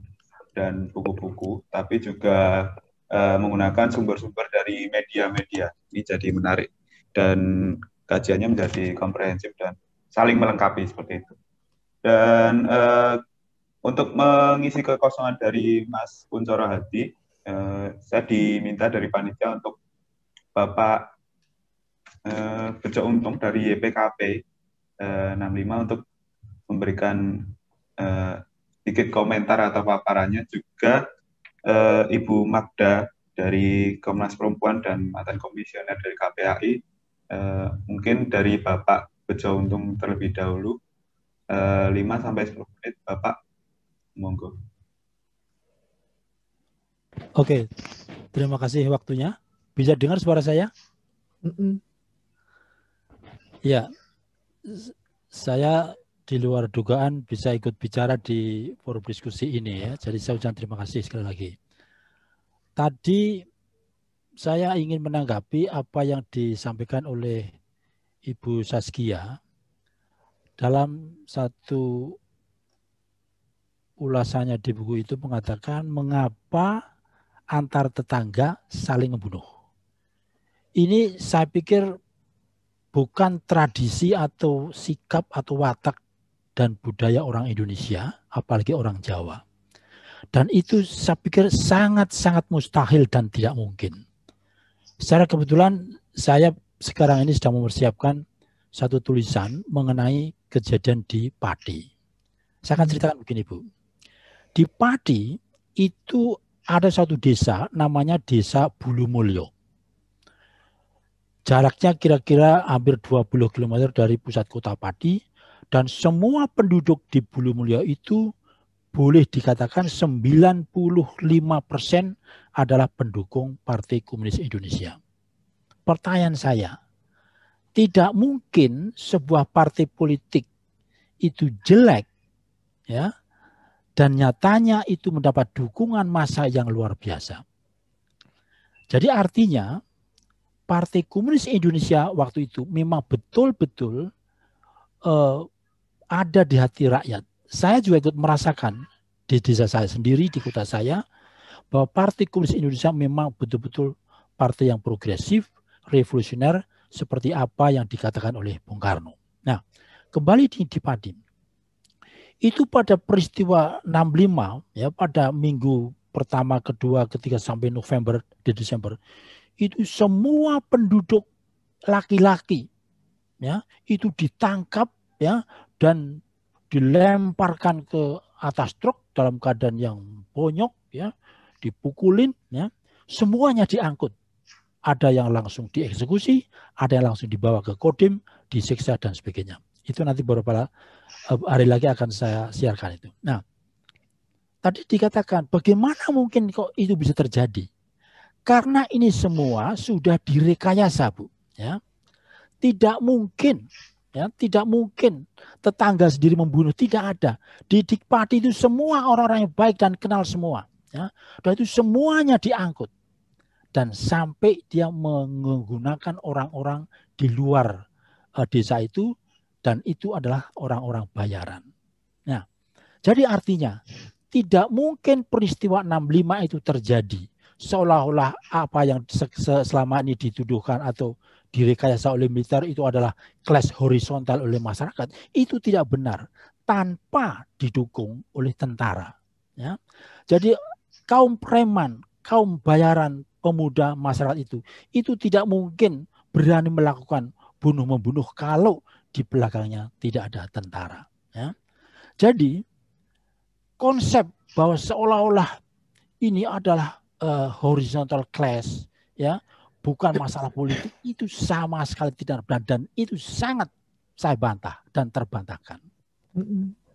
dan buku-buku, tapi juga menggunakan sumber-sumber dari media-media. Ini jadi menarik dan kajiannya menjadi komprehensif dan saling melengkapi seperti itu. Dan untuk mengisi kekosongan dari Mas Kuncoro Hadi, saya diminta dari panitia untuk Bapak Bejo Untung dari YPKP 65 untuk memberikan sedikit komentar atau paparannya, juga Ibu Magda dari Komnas Perempuan dan mantan komisioner dari KPAI. Mungkin dari Bapak Bejo Untung terlebih dahulu, 5-10 menit, Bapak, monggo. Oke, terima kasih waktunya. Bisa dengar suara saya? Ya, saya di luar dugaan bisa ikut bicara di forum diskusi ini ya. Jadi saya ucapkan terima kasih sekali lagi. Tadi saya ingin menanggapi apa yang disampaikan oleh Ibu Saskia dalam satu ulasannya di buku itu mengatakan mengapa antar tetangga saling membunuh. Ini saya pikir bukan tradisi atau sikap atau watak dan budaya orang Indonesia, apalagi orang Jawa. Dan itu saya pikir sangat-sangat mustahil dan tidak mungkin. Secara kebetulan saya sekarang ini sedang mempersiapkan satu tulisan mengenai kejadian di Pati. Saya akan ceritakan begini, Bu. Di Pati itu ada satu desa namanya Desa Bulumulyo. Jaraknya kira-kira hampir 20 km dari pusat kota Pati, dan semua penduduk di Bulumulyo itu boleh dikatakan 95% adalah pendukung Partai Komunis Indonesia. Pertanyaan saya, tidak mungkin sebuah partai politik itu jelek, ya, dan nyatanya itu mendapat dukungan massa yang luar biasa. Jadi artinya Partai Komunis Indonesia waktu itu memang betul-betul ada di hati rakyat. Saya juga ikut merasakan di desa saya sendiri, di kota saya, bahwa Partai Komunis Indonesia memang betul-betul partai yang progresif, revolusioner, seperti apa yang dikatakan oleh Bung Karno. Nah, kembali di Pati. Itu pada peristiwa 65, ya, pada minggu pertama, kedua, ketiga sampai November, di Desember, itu semua penduduk laki-laki, ya, itu ditangkap, ya, dan dilemparkan ke atas truk dalam keadaan yang bonyok, ya, dipukulin, ya, semuanya diangkut. Ada yang langsung dieksekusi, ada yang langsung dibawa ke Kodim, disiksa dan sebagainya. Itu nanti beberapa hari lagi akan saya siarkan itu. Nah, tadi dikatakan bagaimana mungkin kok itu bisa terjadi? Karena ini semua sudah direkayasa, Bu. Ya, tidak mungkin, ya, tidak mungkin tetangga sendiri membunuh, tidak ada. Di Pati itu semua orang-orang yang baik dan kenal semua, ya, dan itu semuanya diangkut dan sampai dia menggunakan orang-orang di luar desa itu, dan itu adalah orang-orang bayaran. Nah, jadi artinya tidak mungkin peristiwa 65 itu terjadi seolah-olah apa yang selama ini dituduhkan atau direkayasa oleh militer itu adalah clash horizontal oleh masyarakat. Itu tidak benar tanpa didukung oleh tentara. Ya. Jadi kaum preman, kaum bayaran, pemuda masyarakat itu tidak mungkin berani melakukan bunuh-membunuh kalau di belakangnya tidak ada tentara. Ya. Jadi konsep bahwa seolah-olah ini adalah horizontal clash, ya, bukan masalah politik, itu sama sekali tidak benar, dan itu sangat saya bantah dan terbantahkan.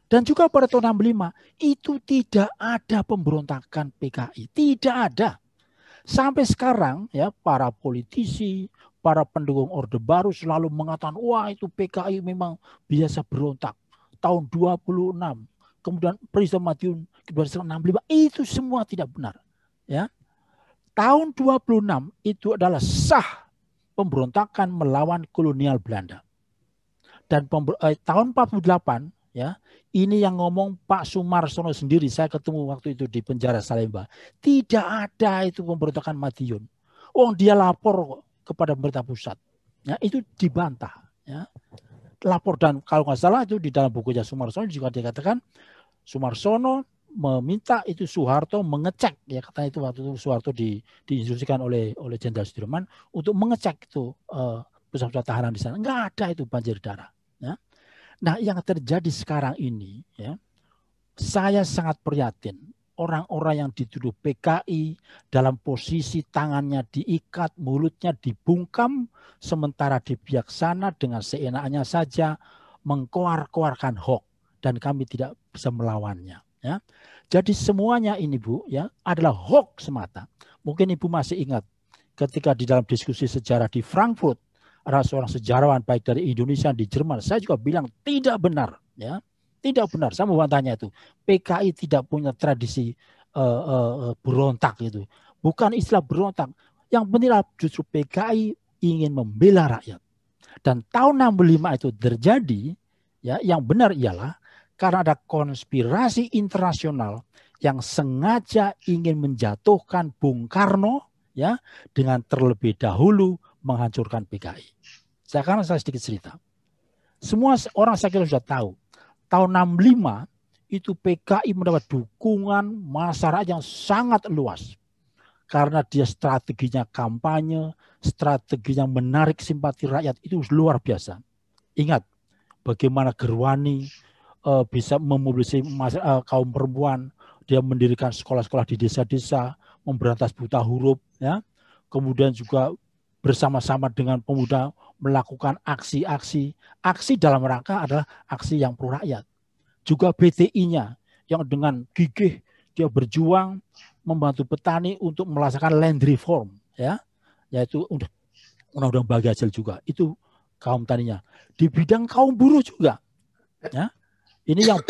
Dan juga pada tahun 65 itu tidak ada pemberontakan PKI, tidak ada. Sampai sekarang, ya, para politisi, para pendukung Orde Baru selalu mengatakan, wah itu PKI memang biasa berontak. Tahun 26, kemudian peristiwa Madiun 1965, itu semua tidak benar. Ya. Tahun 26 itu adalah sah pemberontakan melawan kolonial Belanda. Dan tahun 48, ya, ini yang ngomong Pak Sumarsono sendiri, saya ketemu waktu itu di penjara Salemba. Tidak ada itu pemberontakan Madiun. Oh, dia lapor kepada pemerintah pusat. Ya, itu dibantah. Ya. Lapor, dan kalau nggak salah itu di dalam bukunya Sumarsono juga dikatakan Sumarsono meminta itu Soeharto mengecek, ya, katanya itu waktu itu Soeharto diinstruksikan oleh Jenderal Sudirman untuk mengecek itu pusat-pusat tahanan di sana. Nggak ada itu banjir darah. Ya. Nah, yang terjadi sekarang ini, ya, saya sangat prihatin. Orang-orang yang dituduh PKI dalam posisi tangannya diikat, mulutnya dibungkam, sementara di pihak sana dengan seenaknya saja mengkoar-koarkan hoax, dan kami tidak bisa melawannya. Ya. Jadi semuanya ini, Bu, ya, adalah hoax semata. Mungkin Ibu masih ingat ketika di dalam diskusi sejarah di Frankfurt ada seorang sejarawan baik dari Indonesia di Jerman, saya juga bilang tidak benar, ya, tidak benar. Saya membantahnya itu. PKI tidak punya tradisi berontak itu. Bukan istilah berontak. Yang penting justru PKI ingin membela rakyat. Dan tahun 65 itu terjadi, ya, yang benar ialah karena ada konspirasi internasional yang sengaja ingin menjatuhkan Bung Karno ya dengan terlebih dahulu menghancurkan PKI. Sekarang saya sedikit cerita. Semua orang saya kira sudah tahu. Tahun 65 itu PKI mendapat dukungan masyarakat yang sangat luas. Karena dia strateginya kampanye, strateginya menarik simpati rakyat itu luar biasa. Ingat bagaimana Gerwani bisa memobilisasi kaum perempuan, dia mendirikan sekolah-sekolah di desa-desa, memberantas buta huruf, ya. Kemudian juga bersama-sama dengan pemuda melakukan aksi-aksi. Aksi dalam rangka adalah aksi yang pro rakyat. Juga BTI-nya yang dengan gigih dia berjuang membantu petani untuk melaksanakan land reform, ya, yaitu undang-undang bagi hasil juga. Itu kaum taninya. Di bidang kaum buruh juga, ya. Ini yang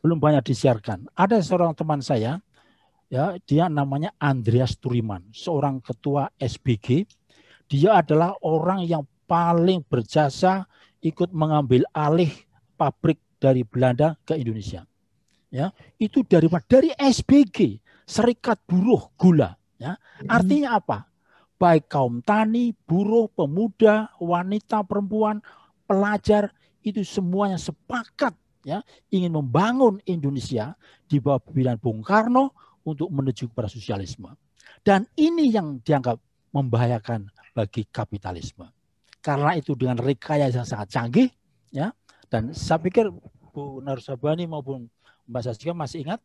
belum banyak disiarkan. Ada seorang teman saya, ya, dia namanya Andreas Turiman, seorang ketua SBG. Dia adalah orang yang paling berjasa ikut mengambil alih pabrik dari Belanda ke Indonesia. Ya, itu dari SBG, Serikat Buruh Gula. Ya. Artinya apa? Baik kaum tani, buruh, pemuda, wanita, perempuan, pelajar, itu semuanya sepakat ya ingin membangun Indonesia di bawah pimpinan Bung Karno untuk menuju kepada sosialisme. Dan ini yang dianggap membahayakan bagi kapitalisme. Karena itu dengan rekayasa yang sangat canggih, ya. Dan saya pikir Bu Narsabani maupun Mbak Saskia masih ingat,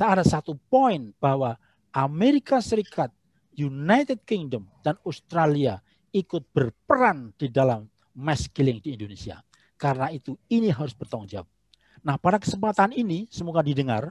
ada satu poin bahwa Amerika Serikat, United Kingdom, dan Australia ikut berperan di dalam mass killing di Indonesia. Karena itu ini harus bertanggung jawab. Nah, pada kesempatan ini semoga didengar,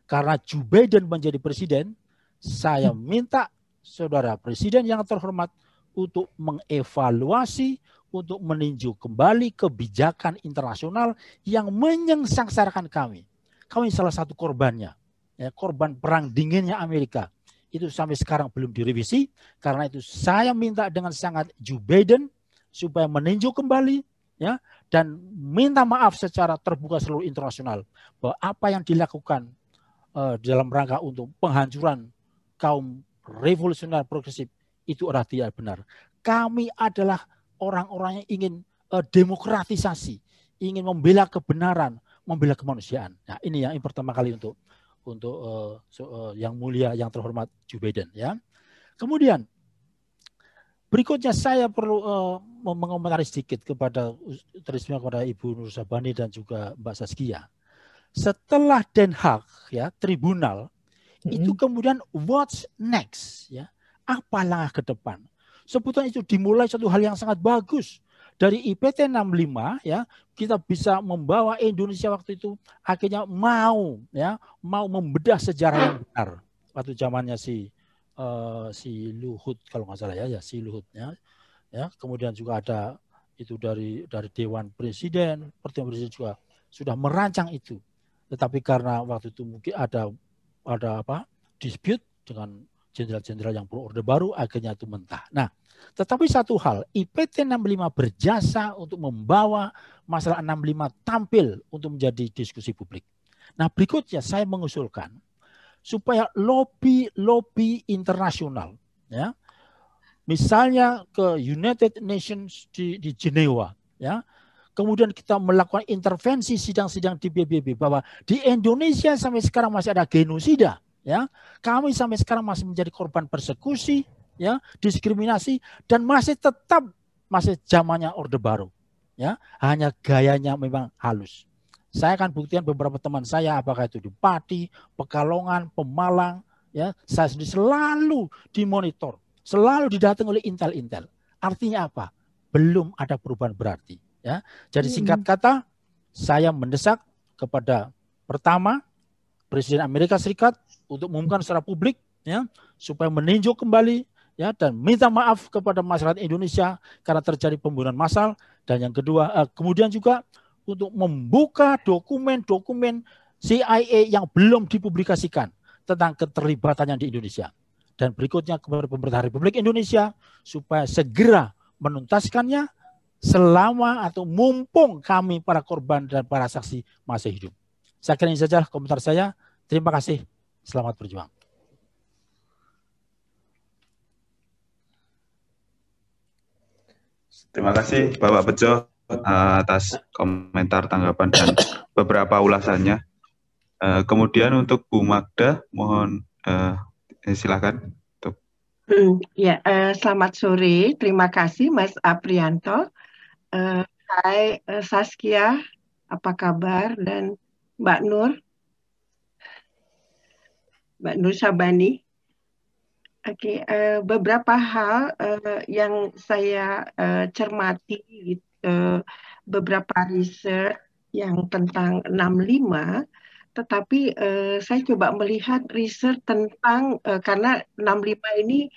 karena Joe Biden menjadi presiden, saya minta saudara presiden yang terhormat untuk mengevaluasi, untuk meninjau kembali kebijakan internasional yang menyengsarakan kami. Kami salah satu korbannya, ya, korban perang dinginnya Amerika. Itu sampai sekarang belum direvisi. Karena itu saya minta dengan sangat Joe Biden supaya meninjau kembali, ya, dan minta maaf secara terbuka seluruh internasional bahwa apa yang dilakukan dalam rangka untuk penghancuran kaum revolusioner progresif itu adalah tidak benar. Kami adalah orang-orang yang ingin demokratisasi, ingin membela kebenaran, membela kemanusiaan. Nah, ini yang pertama kali untuk yang mulia, yang terhormat Joe Biden, ya. Kemudian berikutnya saya perlu mengomentari sedikit kepada Ibu Nursabani dan juga Mbak Saskia. Setelah Den Haag, ya, tribunal, itu kemudian what's next, ya? Apa langkah ke depan? Sebetulnya itu dimulai satu hal yang sangat bagus. Dari IPT 65, ya, kita bisa membawa Indonesia waktu itu akhirnya mau membedah sejarah yang benar. Waktu zamannya si Luhut kalau nggak salah, ya si Luhut, ya. Kemudian juga ada itu dari Dewan Presiden, Pertemuan Presiden juga sudah merancang itu. Tetapi karena waktu itu mungkin ada dispute dengan jenderal-jenderal yang pro Orde Baru, akhirnya itu mentah. Nah, tetapi satu hal, IPT 65 berjasa untuk membawa masalah 65 tampil untuk menjadi diskusi publik. Nah, berikutnya saya mengusulkan supaya lobby internasional, ya, misalnya ke United Nations di Jenewa, ya, kemudian kita melakukan intervensi sidang-sidang di PBB bahwa di Indonesia sampai sekarang masih ada genosida, ya, kami sampai sekarang masih menjadi korban persekusi, ya, diskriminasi, dan masih zamannya Orde Baru, ya, hanya gayanya memang halus. Saya akan buktikan beberapa teman saya, apakah itu di Pati, Pekalongan, Pemalang, ya, saya sendiri selalu dimonitor, selalu didatangi oleh intel-intel. Artinya apa? Belum ada perubahan berarti, ya. Jadi singkat kata, saya mendesak kepada pertama Presiden Amerika Serikat untuk mengumumkan secara publik, ya, supaya meninjau kembali, ya, dan minta maaf kepada masyarakat Indonesia karena terjadi pembunuhan massal. Dan yang kedua, kemudian juga untuk membuka dokumen-dokumen CIA yang belum dipublikasikan tentang keterlibatannya di Indonesia. Dan berikutnya kepada pemerintah Republik Indonesia supaya segera menuntaskannya selama atau mumpung kami para korban dan para saksi masih hidup. Saya kira ini saja komentar saya. Terima kasih. Selamat berjuang. Terima kasih Bapak Bejo atas komentar, tanggapan, dan beberapa ulasannya. Kemudian untuk Bu Magda, mohon silakan. Ya, selamat sore. Terima kasih Mas Aprianto. Hai Saskia, apa kabar? Dan Mbak Nur Syabani. Oke, beberapa hal yang saya cermati, beberapa riset yang tentang 65, tetapi saya coba melihat riset tentang, karena 65 ini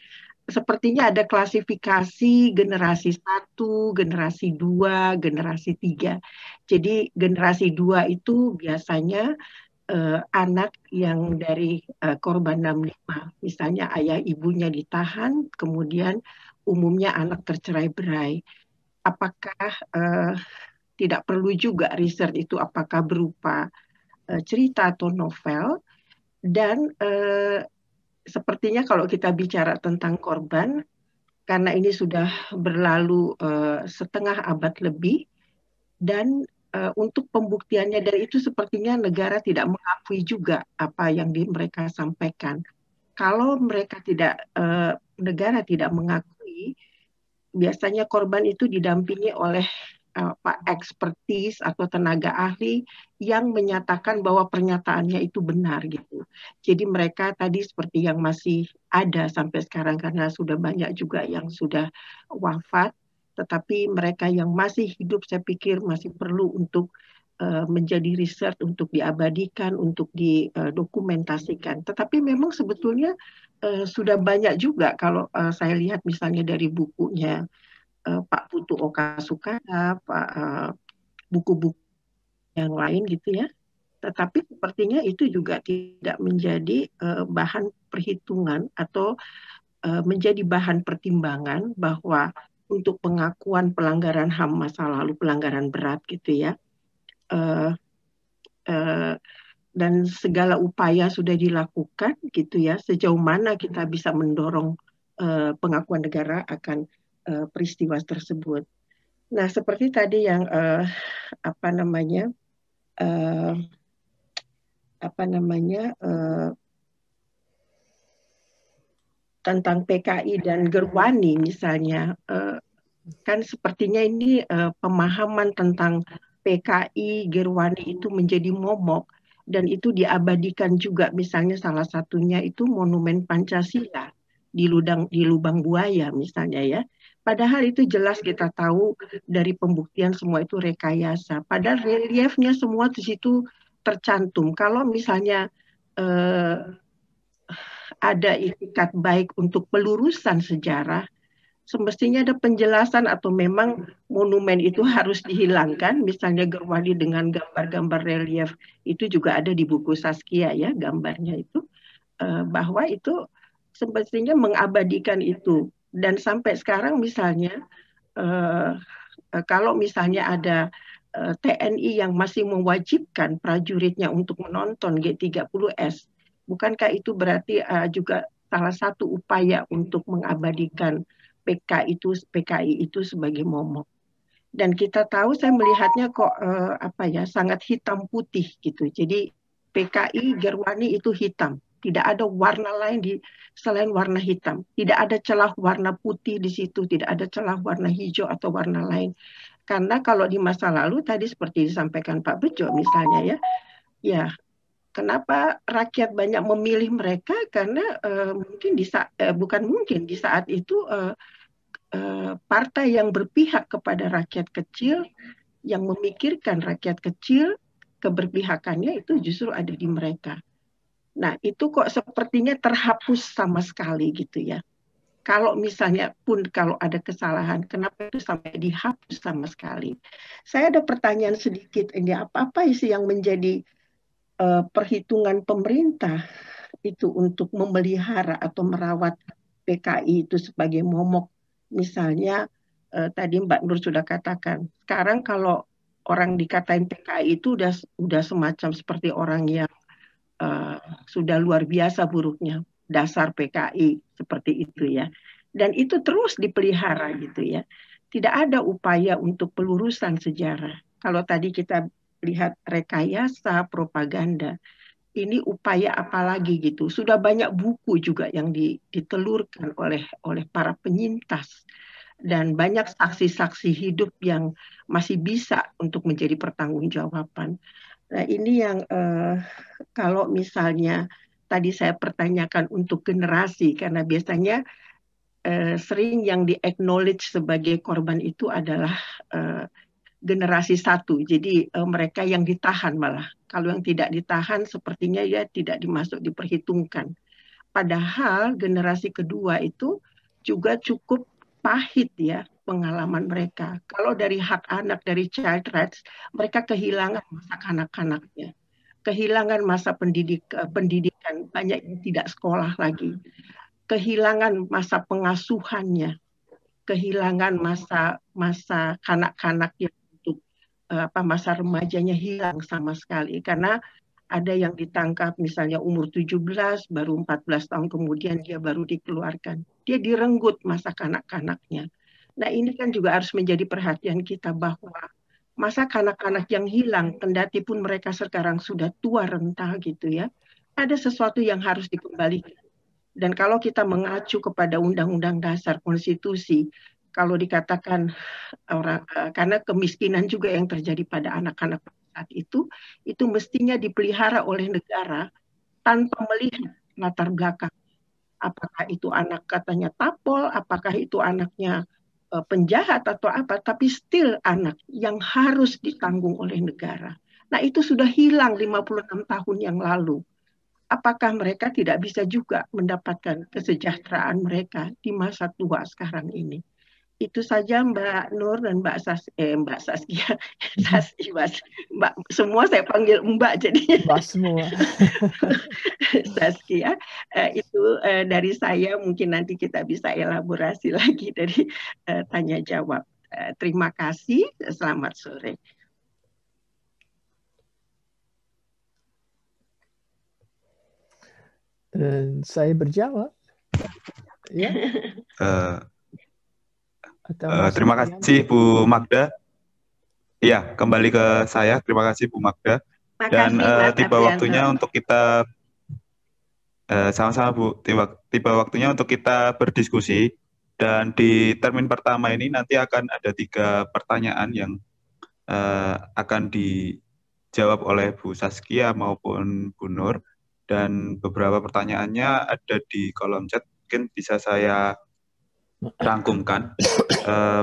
sepertinya ada klasifikasi generasi 1, generasi 2, generasi 3. Jadi generasi 2 itu biasanya anak yang dari korban 65, misalnya ayah ibunya ditahan, kemudian umumnya anak tercerai-berai. Apakah tidak perlu juga riset itu apakah berupa cerita atau novel? Dan sepertinya kalau kita bicara tentang korban, karena ini sudah berlalu setengah abad lebih, dan untuk pembuktiannya dari itu sepertinya negara tidak mengakui juga apa yang mereka sampaikan. Kalau mereka negara tidak mengakui, biasanya korban itu didampingi oleh ekspertis atau tenaga ahli yang menyatakan bahwa pernyataannya itu benar gitu. Jadi mereka tadi seperti yang masih ada sampai sekarang karena sudah banyak juga yang sudah wafat, tetapi mereka yang masih hidup saya pikir masih perlu untuk menjadi riset, untuk diabadikan, untuk didokumentasikan. Tetapi memang sebetulnya sudah banyak juga kalau saya lihat misalnya dari bukunya Pak Putu Okasukara, buku-buku yang lain gitu ya. Tetapi sepertinya itu juga tidak menjadi bahan perhitungan atau menjadi bahan pertimbangan bahwa untuk pengakuan pelanggaran HAM masa lalu, pelanggaran berat gitu ya, dan segala upaya sudah dilakukan gitu ya, sejauh mana kita bisa mendorong pengakuan negara akan peristiwa tersebut. Nah, seperti tadi yang tentang PKI dan Gerwani misalnya, kan sepertinya ini pemahaman tentang PKI Gerwani itu menjadi momok dan itu diabadikan juga, misalnya salah satunya itu Monumen Pancasila di Lubang Buaya misalnya ya. Padahal itu jelas kita tahu dari pembuktian semua itu rekayasa. Padahal reliefnya semua di situ tercantum. Kalau misalnya ada itikat baik untuk pelurusan sejarah, semestinya ada penjelasan atau memang monumen itu harus dihilangkan. Misalnya Gerwani dengan gambar-gambar relief itu juga ada di buku Saskia ya, gambarnya itu bahwa itu semestinya mengabadikan itu. Dan sampai sekarang misalnya kalau misalnya ada TNI yang masih mewajibkan prajuritnya untuk menonton G30S, bukankah itu berarti juga salah satu upaya untuk mengabadikan PKI itu sebagai momok? Dan kita tahu, saya melihatnya kok sangat hitam putih gitu. Jadi PKI Gerwani itu hitam. Tidak ada warna lain selain warna hitam. Tidak ada celah warna putih di situ, tidak ada celah warna hijau atau warna lain. Karena kalau di masa lalu tadi seperti disampaikan Pak Bejo misalnya ya kenapa rakyat banyak memilih mereka? Karena mungkin di saat itu partai yang berpihak kepada rakyat kecil, yang memikirkan rakyat kecil, keberpihakannya itu justru ada di mereka. Nah, itu kok sepertinya terhapus sama sekali gitu ya. Kalau misalnya pun kalau ada kesalahan, kenapa itu sampai dihapus sama sekali? Saya ada pertanyaan sedikit, ini apa sih yang menjadi perhitungan pemerintah itu untuk memelihara atau merawat PKI itu sebagai momok? Misalnya tadi Mbak Nur sudah katakan, sekarang kalau orang dikatain PKI itu udah semacam seperti orang yang sudah luar biasa buruknya, dasar PKI seperti itu ya. Dan itu terus dipelihara gitu ya. Tidak ada upaya untuk pelurusan sejarah. Kalau tadi kita lihat rekayasa, propaganda, ini upaya apa lagi gitu. Sudah banyak buku juga yang ditelurkan oleh para penyintas. Dan banyak saksi-saksi hidup yang masih bisa untuk menjadi pertanggungjawaban. Nah ini yang kalau misalnya tadi saya pertanyakan untuk generasi, karena biasanya sering yang di-acknowledge sebagai korban itu adalah generasi satu. Jadi mereka yang ditahan malah. Kalau yang tidak ditahan sepertinya ya tidak diperhitungkan. Padahal generasi kedua itu juga cukup pahit ya pengalaman mereka. Kalau dari hak anak, dari child rights, mereka kehilangan masa kanak-kanaknya. Kehilangan masa pendidikan, banyak yang tidak sekolah lagi. Kehilangan masa pengasuhannya. Kehilangan masa kanak-kanak yang untuk masa remajanya hilang sama sekali. Karena ada yang ditangkap misalnya umur 17, baru 14 tahun kemudian dia baru dikeluarkan. Dia direnggut masa kanak-kanaknya. Nah ini kan juga harus menjadi perhatian kita bahwa masa kanak-kanak yang hilang, kendati pun mereka sekarang sudah tua renta gitu ya, ada sesuatu yang harus dikembalikan. Dan kalau kita mengacu kepada Undang-Undang Dasar Konstitusi, kalau dikatakan karena kemiskinan juga yang terjadi pada anak-anak saat itu mestinya dipelihara oleh negara tanpa melihat latar belakang. Apakah itu anak katanya tapol, apakah itu anaknya penjahat atau apa, tapi still anak yang harus ditanggung oleh negara. Nah itu sudah hilang 56 tahun yang lalu. Apakah mereka tidak bisa juga mendapatkan kesejahteraan mereka di masa tua sekarang ini? Itu saja Mbak Nur dan Mbak Saskia, Mbak semua saya panggil Mbak jadinya. Mbak semua. Saskia, itu dari saya, mungkin nanti kita bisa elaborasi lagi dari tanya jawab. Terima kasih, selamat sore. Saya berjawab. Ya. Terima kasih Bu Magda. Ya, kembali ke saya. Terima kasih Bu Magda. Dan tiba waktunya untuk kita sama-sama Bu. Tiba waktunya untuk kita berdiskusi. Dan di termin pertama ini nanti akan ada 3 pertanyaan yang akan dijawab oleh Bu Saskia maupun Bu Nur. Dan beberapa pertanyaannya ada di kolom chat, mungkin bisa saya rangkumkan.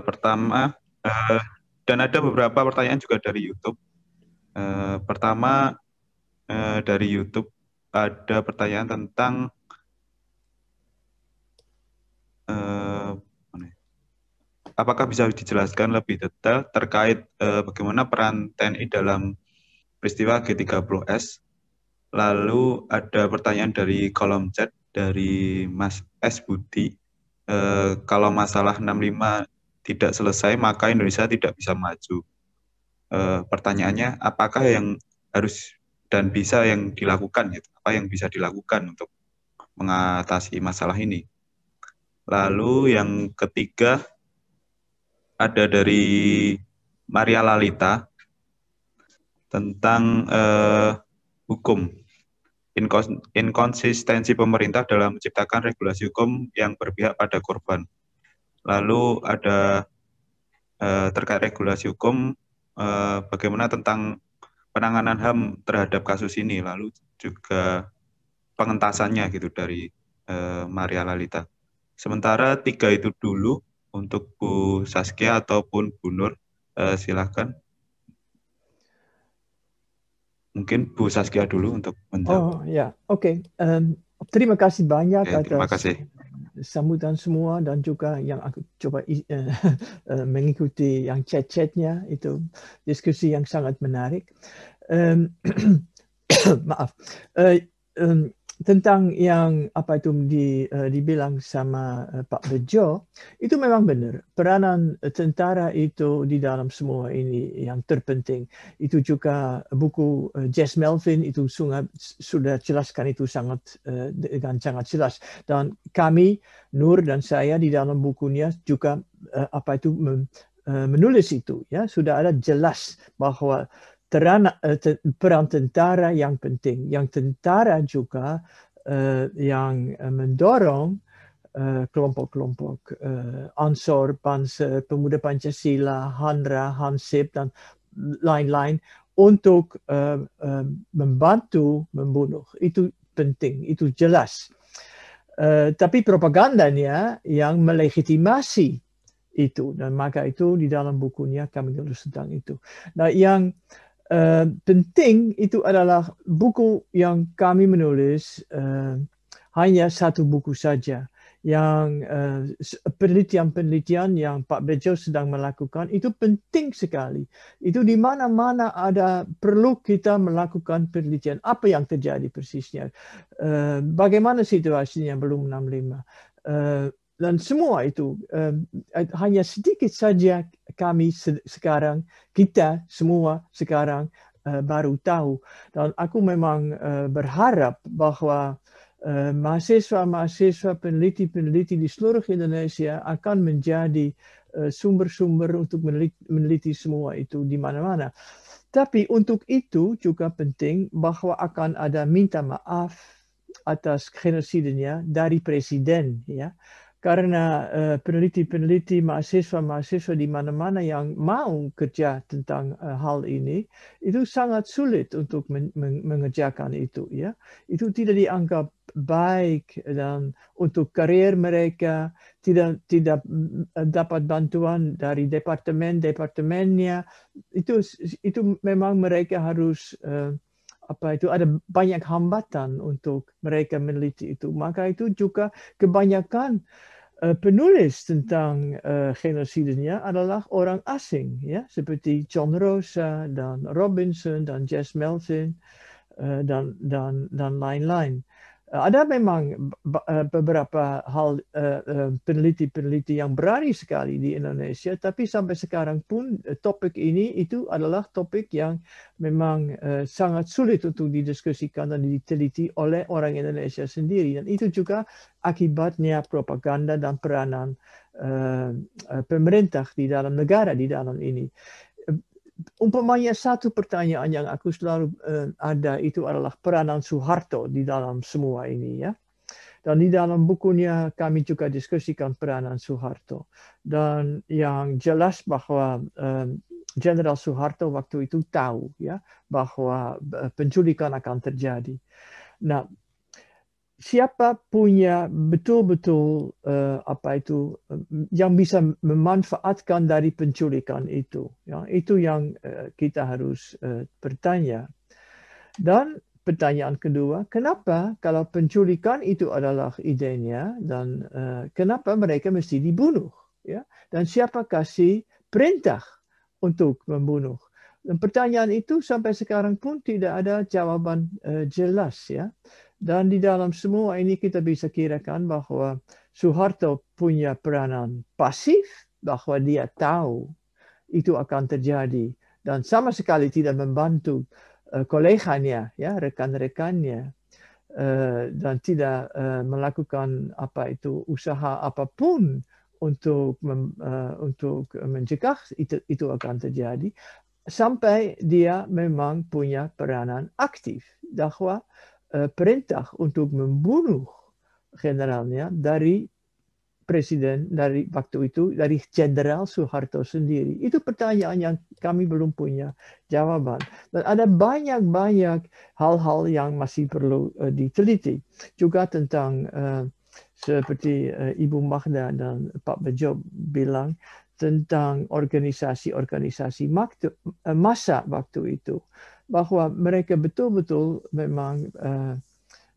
Pertama, dan ada beberapa pertanyaan juga dari YouTube. Pertama, dari YouTube ada pertanyaan tentang apakah bisa dijelaskan lebih detail terkait bagaimana peran TNI dalam peristiwa G30S. Lalu ada pertanyaan dari kolom chat dari Mas S. Budi. Kalau masalah 65 tidak selesai, maka Indonesia tidak bisa maju. Pertanyaannya, apakah yang harus dan bisa yang dilakukan? Gitu? Apa yang bisa dilakukan untuk mengatasi masalah ini? Lalu yang ketiga, ada dari Maria Lalita tentang hukum. Inkonsistensi pemerintah dalam menciptakan regulasi hukum yang berpihak pada korban. Lalu ada terkait regulasi hukum, bagaimana tentang penanganan HAM terhadap kasus ini, lalu juga pengentasannya gitu dari Maria Lalita. Sementara 3 itu dulu untuk Bu Saskia ataupun Bu Nur, silakan. Mungkin Bu Saskia dulu untuk menjawab. Oh ya, oke. Terima kasih banyak Terima atas kasih. sambutan semua dan juga yang aku coba mengikuti yang chat-chatnya, itu diskusi yang sangat menarik. Maaf. tentang yang apa itu dibilang sama Pak Bejo, itu memang benar. Peranan tentara itu di dalam semua ini yang terpenting. Itu juga buku Jess Melvin itu sudah jelaskan itu dengan sangat jelas. Dan kami, Nur dan saya di dalam bukunya juga menulis itu. Ya, sudah ada jelas bahwa peran tentara yang penting. Yang tentara juga yang mendorong kelompok-kelompok Ansor, Panser, Pemuda Pancasila, Hanra, Hansip, dan lain-lain untuk membantu membunuh. Itu penting, itu jelas. Tapi propagandanya yang melegitimasi itu, dan maka itu di dalam bukunya kami tulis tentang itu. Nah, yang penting itu adalah buku yang kami menulis hanya satu buku saja. Yang penelitian-penelitian yang Pak Bejo sedang melakukan itu penting sekali. Itu di mana-mana ada perlu kita melakukan penelitian. Apa yang terjadi persisnya? Bagaimana situasinya belum 65? Dan semua itu hanya sedikit saja kami sekarang, kita semua sekarang baru tahu. Dan aku memang berharap bahwa mahasiswa-mahasiswa, peneliti-peneliti di seluruh Indonesia akan menjadi sumber-sumber untuk meneliti semua itu di mana-mana. Tapi untuk itu juga penting bahwa akan ada minta maaf atas genosidenya dari presiden, ya. Karena peneliti-peneliti, mahasiswa-mahasiswa di mana-mana yang mau kerja tentang hal ini, itu sangat sulit untuk mengerjakan itu. Ya, itu tidak dianggap baik dan untuk karir mereka tidak dapat bantuan dari departemennya. Itu memang mereka harus ada banyak hambatan untuk mereka meneliti itu. Maka itu juga kebanyakan penulis tentang genosidenya adalah orang asing, ya, seperti John Rosa dan Robinson dan Jess Melvin dan lain-lain. Ada memang beberapa hal peneliti-peneliti yang berani sekali di Indonesia, tapi sampai sekarang pun topik ini itu adalah topik yang memang sangat sulit untuk didiskusikan dan diteliti oleh orang Indonesia sendiri. Dan itu juga akibatnya propaganda dan peranan pemerintah di dalam negara di dalam ini. Umpamanya satu pertanyaan yang aku selalu ada itu adalah peranan Soeharto di dalam semua ini, ya. Dan di dalam bukunya kami juga diskusikan peranan Soeharto. Dan yang jelas bahwa Jenderal Soeharto waktu itu tahu, ya, bahwa penculikan akan terjadi. Nah, siapa punya betul-betul yang bisa memanfaatkan dari penculikan itu, ya, itu yang kita harus bertanya. Dan pertanyaan kedua, kenapa kalau penculikan itu adalah idenya dan kenapa mereka mesti dibunuh, ya? Dan siapa kasih perintah untuk membunuh? Dan pertanyaan itu sampai sekarang pun tidak ada jawaban jelas, ya. Dan di dalam semua ini kita bisa kirakan bahwa Soeharto punya peranan pasif, bahwa dia tahu itu akan terjadi dan sama sekali tidak membantu koleganya, ya, rekan-rekannya, dan tidak melakukan usaha apapun untuk mencegah itu akan terjadi, sampai dia memang punya peranan aktif bahwa perintah untuk membunuh generalnya dari presiden dari waktu itu, dari Jenderal Soeharto sendiri. Itu pertanyaan yang kami belum punya jawaban. Dan ada banyak hal-hal yang masih perlu diteliti. Juga tentang seperti Ibu Magda dan Pak Bejo bilang tentang organisasi-organisasi massa waktu itu. Bahwa mereka betul-betul memang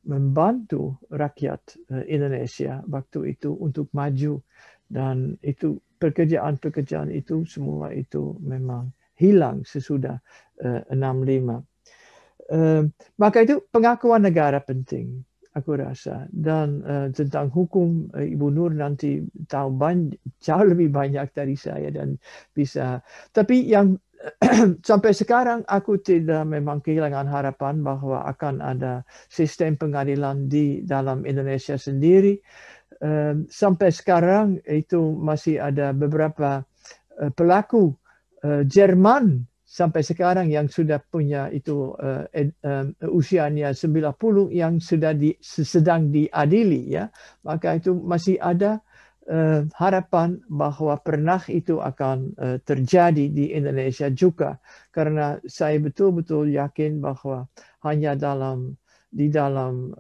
membantu rakyat Indonesia waktu itu untuk maju, dan itu pekerjaan-pekerjaan itu semua itu memang hilang sesudah 65. Maka itu pengakuan negara penting. aku rasa. Dan tentang hukum, Ibu Nur nanti tahu jauh lebih banyak dari saya dan bisa. Tapi yang sampai sekarang aku tidak memang kehilangan harapan bahwa akan ada sistem pengadilan di dalam Indonesia sendiri. Sampai sekarang itu masih ada beberapa pelaku Jerman sampai sekarang yang sudah punya itu usianya 90 yang sedang diadili, ya. Maka itu masih ada harapan bahwa pernah itu akan terjadi di Indonesia juga, karena saya betul-betul yakin bahwa hanya di dalam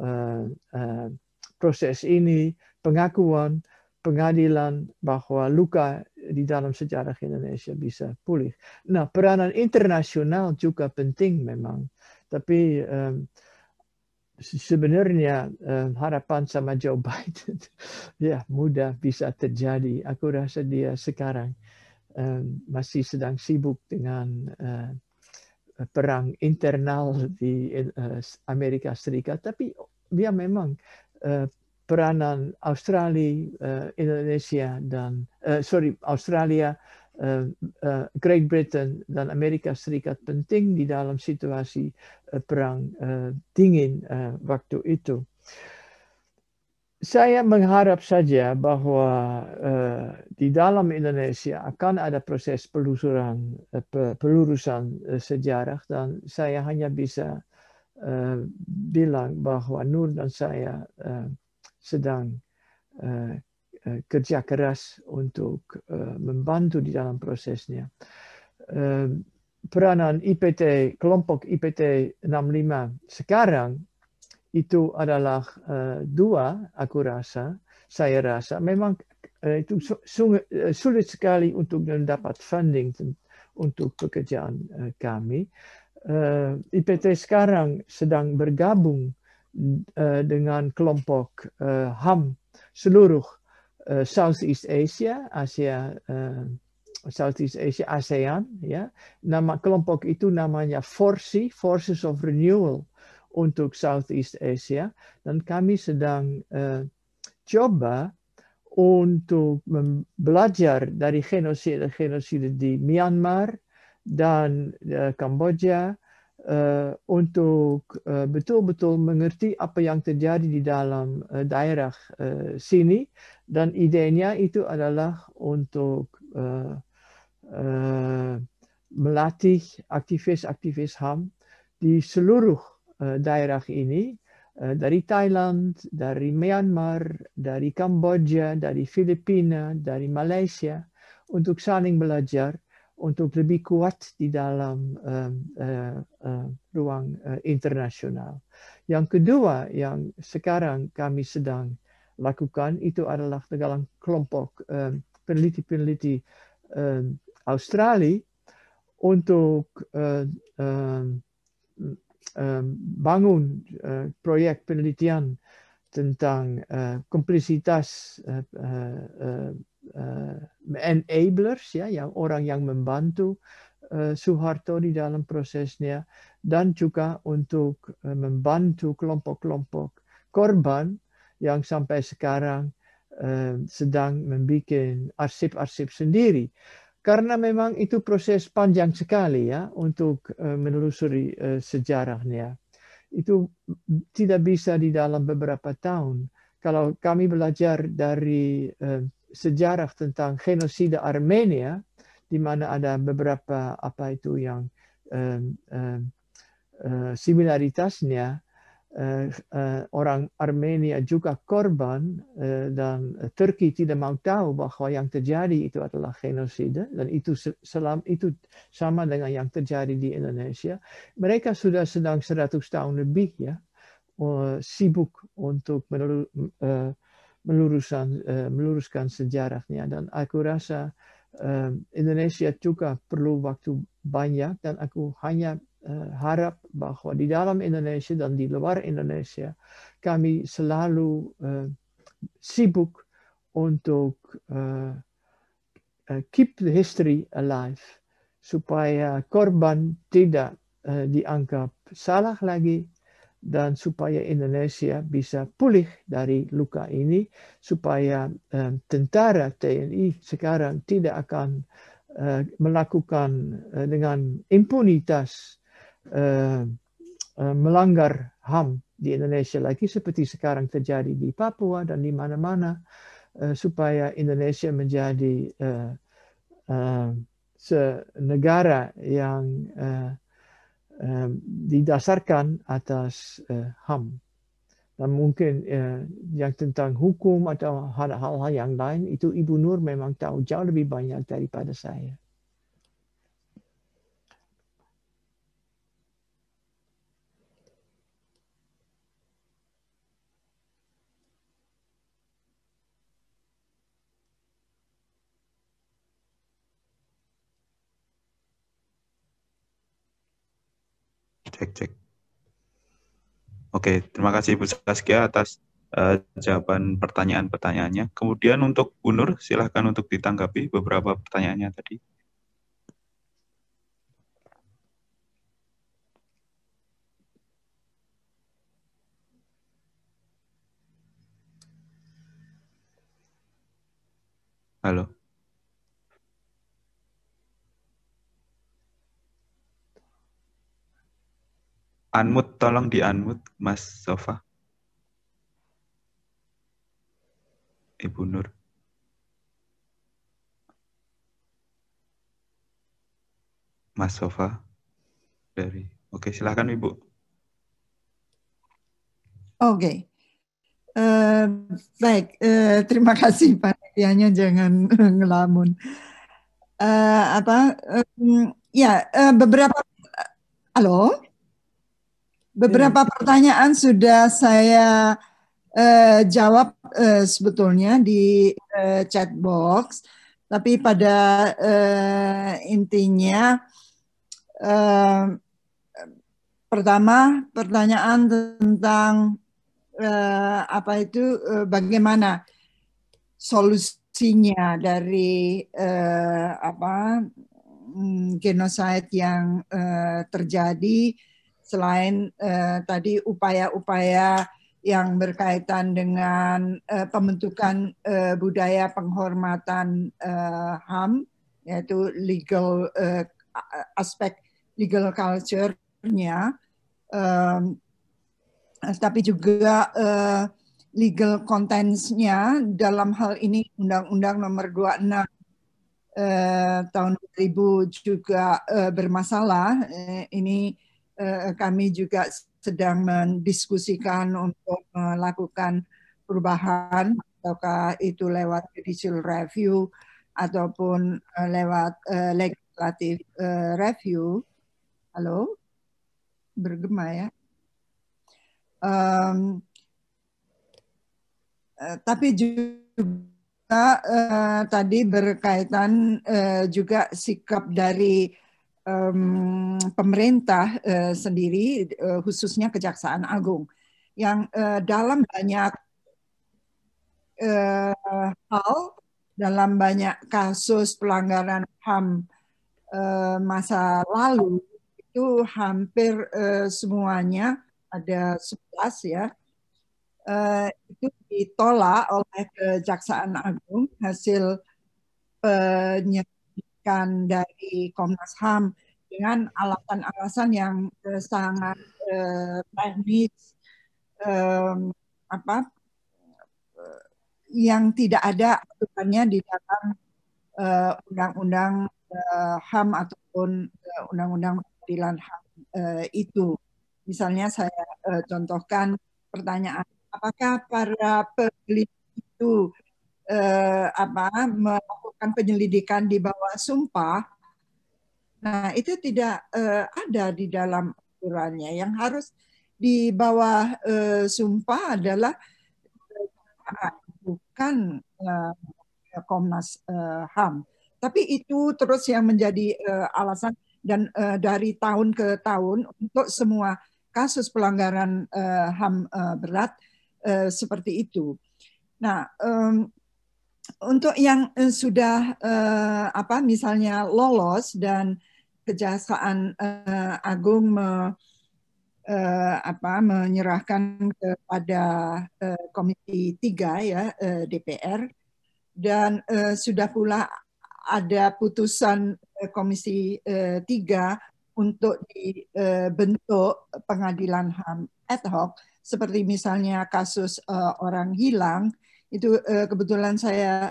proses ini pengakuan pengadilan bahwa luka di dalam sejarah Indonesia bisa pulih. Nah, peranan internasional juga penting memang, tapi sebenarnya harapan sama Joe Biden ya mudah bisa terjadi. Aku rasa dia sekarang masih sedang sibuk dengan perang internal di Amerika Serikat, tapi dia memang peranan Australia, Indonesia dan Australia, Great Britain dan Amerika Serikat penting di dalam situasi perang dingin waktu itu. Saya mengharap saja bahwa di dalam Indonesia akan ada proses pelurusan sejarah, dan saya hanya bisa bilang bahwa Nur dan saya sedang kerja keras untuk membantu di dalam prosesnya. Peranan IPT, kelompok IPT 65 sekarang itu adalah dua, aku rasa, saya rasa memang itu sulit sekali untuk mendapat funding untuk pekerjaan kami. IPT sekarang sedang bergabung dengan kelompok HAM seluruh Southeast Asia, Southeast Asia, ASEAN, ya. Nama kelompok itu namanya FORSI, Forces of Renewal untuk Southeast Asia, dan kami sedang coba untuk belajar dari genosida di Myanmar dan Kamboja untuk betul-betul mengerti apa yang terjadi di dalam daerah sini, dan idenya itu adalah untuk melatih aktivis-aktivis HAM di seluruh daerah ini, dari Thailand, dari Myanmar, dari Kamboja, dari Filipina, dari Malaysia, untuk saling belajar, untuk lebih kuat di dalam ruang internasional. Yang kedua yang sekarang kami sedang lakukan itu adalah dalam kelompok peneliti-peneliti Australia untuk bangun proyek penelitian tentang komplisitas enablers, ya, yang orang yang membantu Suharto di dalam prosesnya, dan juga untuk membantu kelompok-kelompok korban yang sampai sekarang sedang membuat arsip-arsip sendiri. Karena memang itu proses panjang sekali, ya, untuk menelusuri sejarahnya. Itu tidak bisa di dalam beberapa tahun. Kalau kami belajar dari sejarah tentang genosida Armenia, di mana ada beberapa yang similaritasnya, orang Armenia juga korban, dan Turki tidak mau tahu bahwa yang terjadi itu adalah genosida, dan itu sama dengan yang terjadi di Indonesia. Mereka sudah sedang 100 tahun lebih, ya, sibuk untuk meluruskan sejarahnya, dan aku rasa Indonesia juga perlu waktu banyak, dan aku hanya harap bahwa di dalam Indonesia dan di luar Indonesia kami selalu sibuk untuk keep the history alive, supaya korban tidak dianggap salah lagi, dan supaya Indonesia bisa pulih dari luka ini, supaya tentara TNI sekarang tidak akan melakukan dengan impunitas melanggar HAM di Indonesia lagi seperti sekarang terjadi di Papua dan di mana-mana, supaya Indonesia menjadi negara yang didasarkan atas HAM. Dan mungkin yang tentang hukum atau hal-hal yang lain itu Ibu Nur memang tahu jauh lebih banyak daripada saya. Cek. Oke, terima kasih Bu Saskia atas jawaban pertanyaan-pertanyaannya. Kemudian untuk Bu Nur, silahkan untuk ditanggapi beberapa pertanyaannya tadi. Halo. Unmute, tolong di-unmute, Mas Sofa. Ibu Nur. Mas Sofa. Oke, silakan Ibu. Oke. Baik, terima kasih panitianya, jangan ngelamun. Beberapa pertanyaan sudah saya jawab sebetulnya di chat box, tapi pada intinya pertama pertanyaan tentang bagaimana solusinya dari genosida yang terjadi, selain tadi upaya-upaya yang berkaitan dengan pembentukan budaya penghormatan HAM, yaitu legal aspek legal culture-nya, tapi juga legal contents-nya. Dalam hal ini Undang-Undang Nomor 26 tahun 2000 juga bermasalah. Ini kami juga sedang mendiskusikan untuk melakukan perubahan, ataukah itu lewat judicial review ataupun lewat legislative review. Halo? Bergema ya. Tapi juga tadi berkaitan juga sikap dari pemerintah sendiri, khususnya Kejaksaan Agung, yang dalam banyak hal, dalam banyak kasus pelanggaran HAM masa lalu, itu hampir semuanya, ada 11 ya, itu ditolak oleh Kejaksaan Agung hasil penyelidikan dari Komnas HAM dengan alasan-alasan yang sangat teknis, yang tidak ada aturannya di dalam undang-undang HAM ataupun undang-undang peradilan HAM itu. Misalnya saya contohkan pertanyaan, apakah para peneliti itu melakukan penyelidikan di bawah sumpah? Nah, itu tidak ada di dalam aturannya. Yang harus di bawah sumpah adalah bukan Komnas HAM. Tapi itu terus yang menjadi alasan, dan dari tahun ke tahun untuk semua kasus pelanggaran HAM berat seperti itu. Nah, untuk yang sudah misalnya lolos dan Kejaksaan Agung menyerahkan kepada Komisi 3 ya DPR, dan sudah pula ada putusan Komisi 3 untuk dibentuk pengadilan HAM ad hoc, seperti misalnya kasus orang hilang. Itu kebetulan saya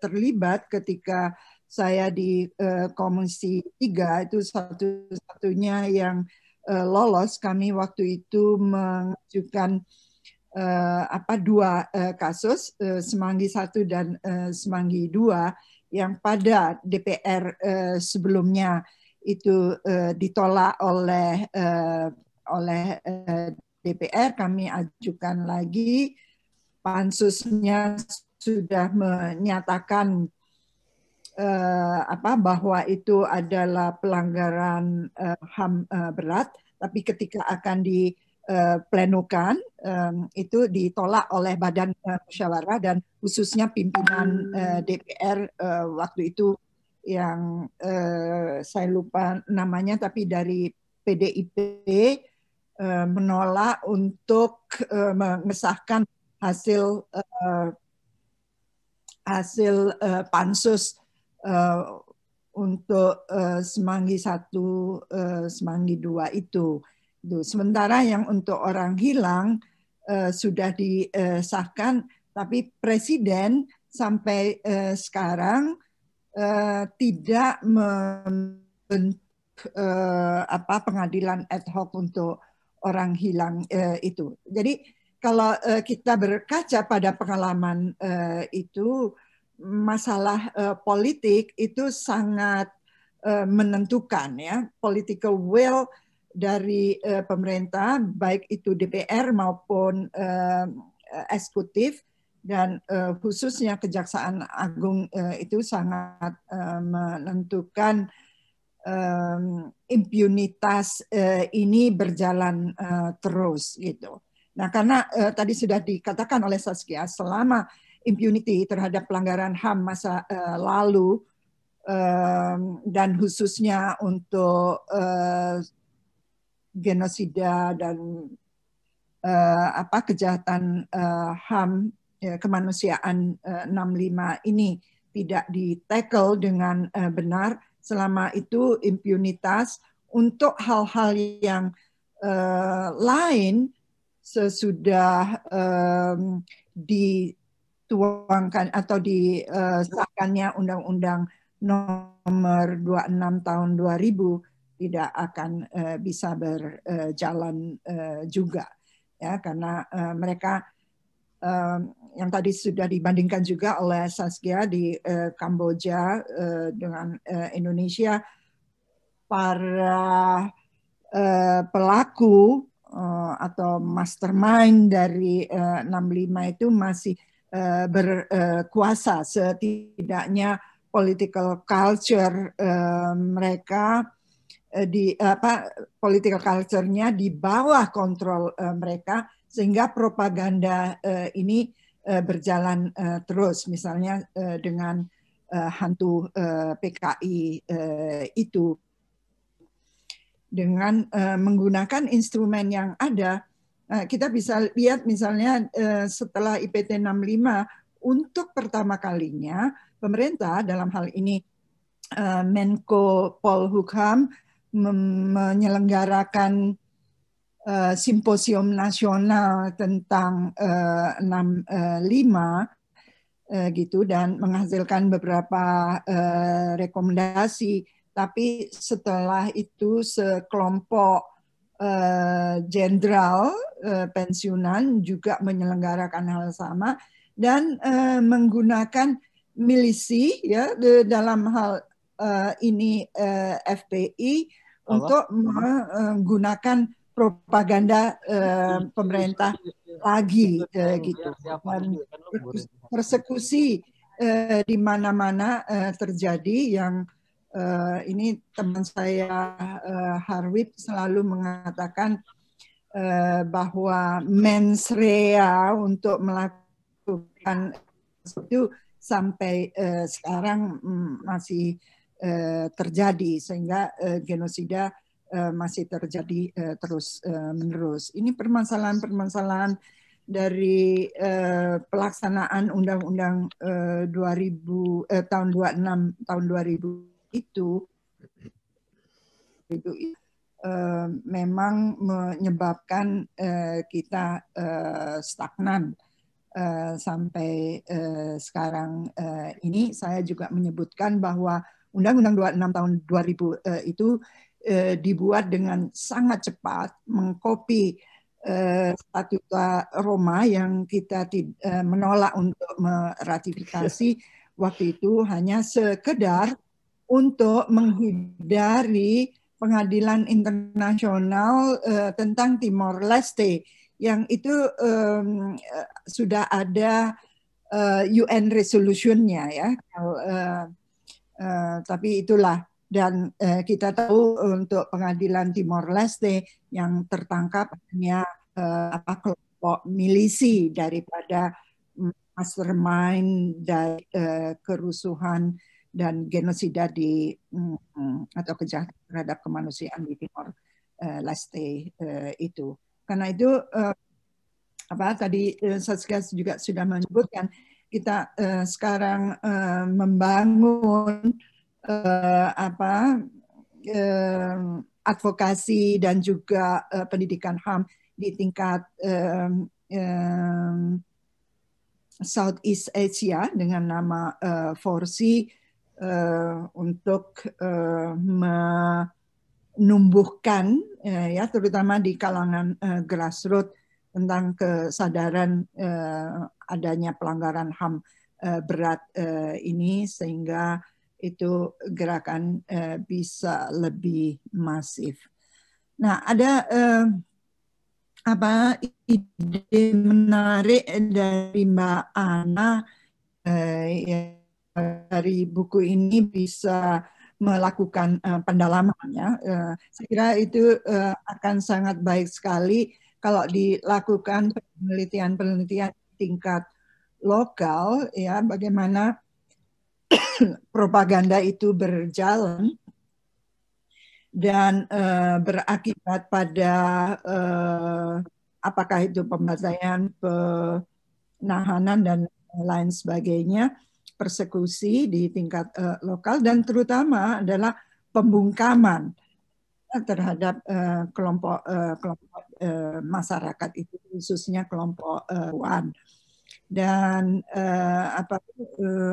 terlibat ketika saya di Komisi 3, itu satu-satunya yang lolos. Kami waktu itu mengajukan dua kasus, Semanggi 1 dan Semanggi 2, yang pada DPR sebelumnya itu ditolak oleh DPR. Kami ajukan lagi, pansusnya sudah menyatakan bahwa itu adalah pelanggaran HAM berat, tapi ketika akan diplenukan itu ditolak oleh Badan Musyawarah dan khususnya pimpinan DPR waktu itu yang saya lupa namanya, tapi dari PDIP menolak untuk mengesahkan hasil pansus untuk Semanggi 1, Semanggi 2 itu. Sementara yang untuk orang hilang sudah disahkan, tapi Presiden sampai sekarang tidak membentuk pengadilan ad hoc untuk orang hilang itu. Jadi kalau kita berkaca pada pengalaman itu, masalah politik itu sangat menentukan ya, political will dari pemerintah, baik itu DPR maupun eksekutif, dan khususnya Kejaksaan Agung itu sangat menentukan impunitas ini berjalan terus gitu. Nah, karena tadi sudah dikatakan oleh Saskia, selama impunity terhadap pelanggaran HAM masa lalu dan khususnya untuk genosida dan kejahatan HAM kemanusiaan 65 ini tidak di-tackle dengan benar, selama itu impunitas untuk hal-hal yang lain sesudah dituangkan atau disahkannya Undang-Undang Nomor 26 Tahun 2000 tidak akan bisa berjalan juga ya, karena mereka yang tadi sudah dibandingkan juga oleh Saskia di Kamboja dengan Indonesia, para pelaku atau mastermind dari 65 itu masih berkuasa. Setidaknya political culture mereka political culture-nya di bawah kontrol mereka, sehingga propaganda ini berjalan terus, misalnya dengan hantu PKI itu, dengan menggunakan instrumen yang ada. Kita bisa lihat misalnya setelah IPT 65, untuk pertama kalinya pemerintah, dalam hal ini Menko Polhukam, menyelenggarakan simposium nasional tentang 65 gitu, dan menghasilkan beberapa rekomendasi. Tapi setelah itu sekelompok jenderal pensiunan juga menyelenggarakan hal sama, dan menggunakan milisi ya dalam hal ini FPI untuk menggunakan propaganda pemerintah lagi gitu, dan persekusi di mana-mana terjadi. Yang ini teman saya Harwip selalu mengatakan bahwa mens rea untuk melakukan itu sampai sekarang masih terjadi, sehingga genosida masih terjadi terus menerus. Ini permasalahan-permasalahan dari pelaksanaan Undang-Undang 2000 tahun 26 tahun 2000 itu memang menyebabkan kita stagnan sampai sekarang ini. Saya juga menyebutkan bahwa Undang-Undang 26 tahun 2000 itu dibuat dengan sangat cepat, mengkopi Statuta Roma yang kita menolak untuk meratifikasi waktu itu hanya sekedar untuk menghindari pengadilan internasional tentang Timor Leste yang itu sudah ada UN resolutionnya ya. Tapi itulah, dan kita tahu untuk pengadilan Timor Leste yang tertangkap hanya kelompok milisi daripada mastermind dari kerusuhan dan genosida atau kejahatan terhadap kemanusiaan di Timor Leste itu. Karena itu tadi Saskia juga sudah menyebutkan, kita sekarang membangun advokasi dan juga pendidikan HAM di tingkat Southeast Asia dengan nama FORSI untuk menumbuhkan ya terutama di kalangan grassroots tentang kesadaran adanya pelanggaran HAM berat ini, sehingga itu gerakan bisa lebih masif. Nah, ada ide menarik dari Mbak Ana dari buku ini bisa melakukan pendalaman ya. Saya kira itu akan sangat baik sekali kalau dilakukan penelitian-penelitian tingkat lokal ya, bagaimana propaganda itu berjalan dan berakibat pada apakah itu pembantaian, penahanan dan lain sebagainya, persekusi di tingkat lokal, dan terutama adalah pembungkaman terhadap kelompok masyarakat itu, khususnya kelompok Wan. Dan